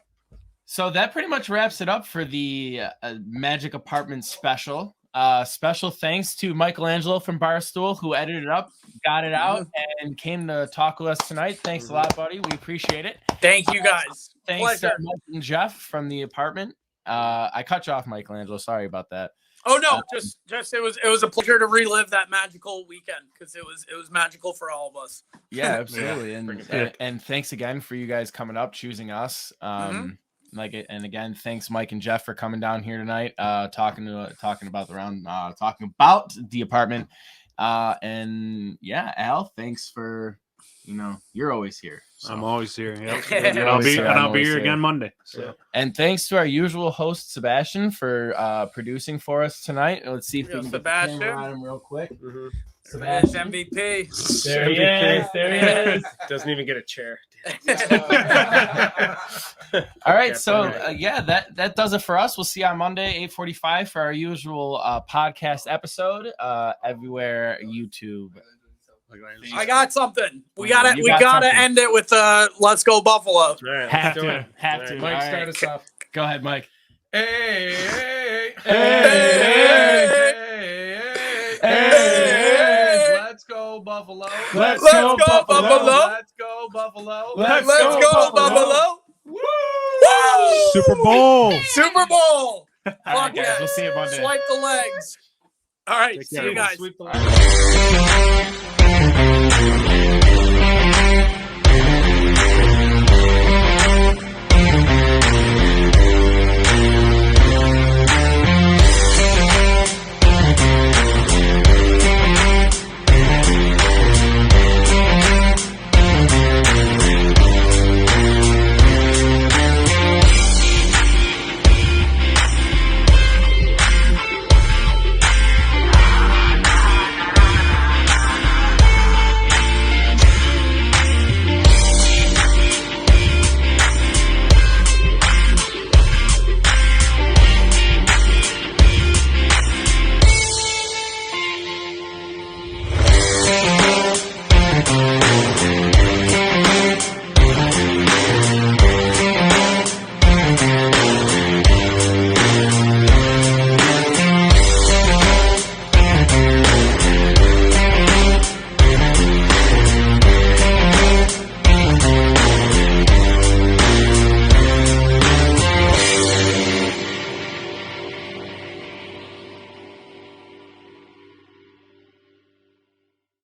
So that pretty much wraps it up for the Magic Apartment special. Special thanks to Michael Angelo from Barstool who edited it up, got it out, and came to talk with us tonight. Thanks a lot, buddy. We appreciate it. Thank you guys. Thanks to Pleasure. Mike and Jeff from the apartment. I cut you off, Michael Angelo. Sorry about that. Oh no, just it was a pleasure to relive that magical weekend because it was magical for all of us. Yeah, absolutely. Bring it And back. and thanks again for you guys coming up, choosing us. And again, thanks Mike and Jeff for coming down here tonight, talking about the round, talking about the apartment. And yeah, Al, thanks for you're always here. So. I'm always here. Yep. You're and I'll always be here. and I'm I'll be always here here. again Monday. So. And thanks to our usual host Sebastian for producing for us tonight. Let's see if we Yeah, can Sebastian. get the camera on him real quick. There's MVP. There he is. There he is. Doesn't even get a chair. All right, Yeah, so right. yeah, that does it for us. We'll see you on Monday, 8:45 for our usual podcast episode. Everywhere YouTube. I got something. We You gotta got something. end it with "Let's Go Buffalo." All right, Have let's do to, it. have All to. right. Mike, All start right. us off. Go ahead, Mike. Hey, hey, Hey, hey, let's go Buffalo. Let's go, Buffalo. Let's go Buffalo. Let's Let's go Buffalo! Woo! Super Bowl. Super Bowl! All right, Fuck guys, yeah. we'll see you Monday. Swipe the legs. All right, Take see care. you guys. Sweep the line.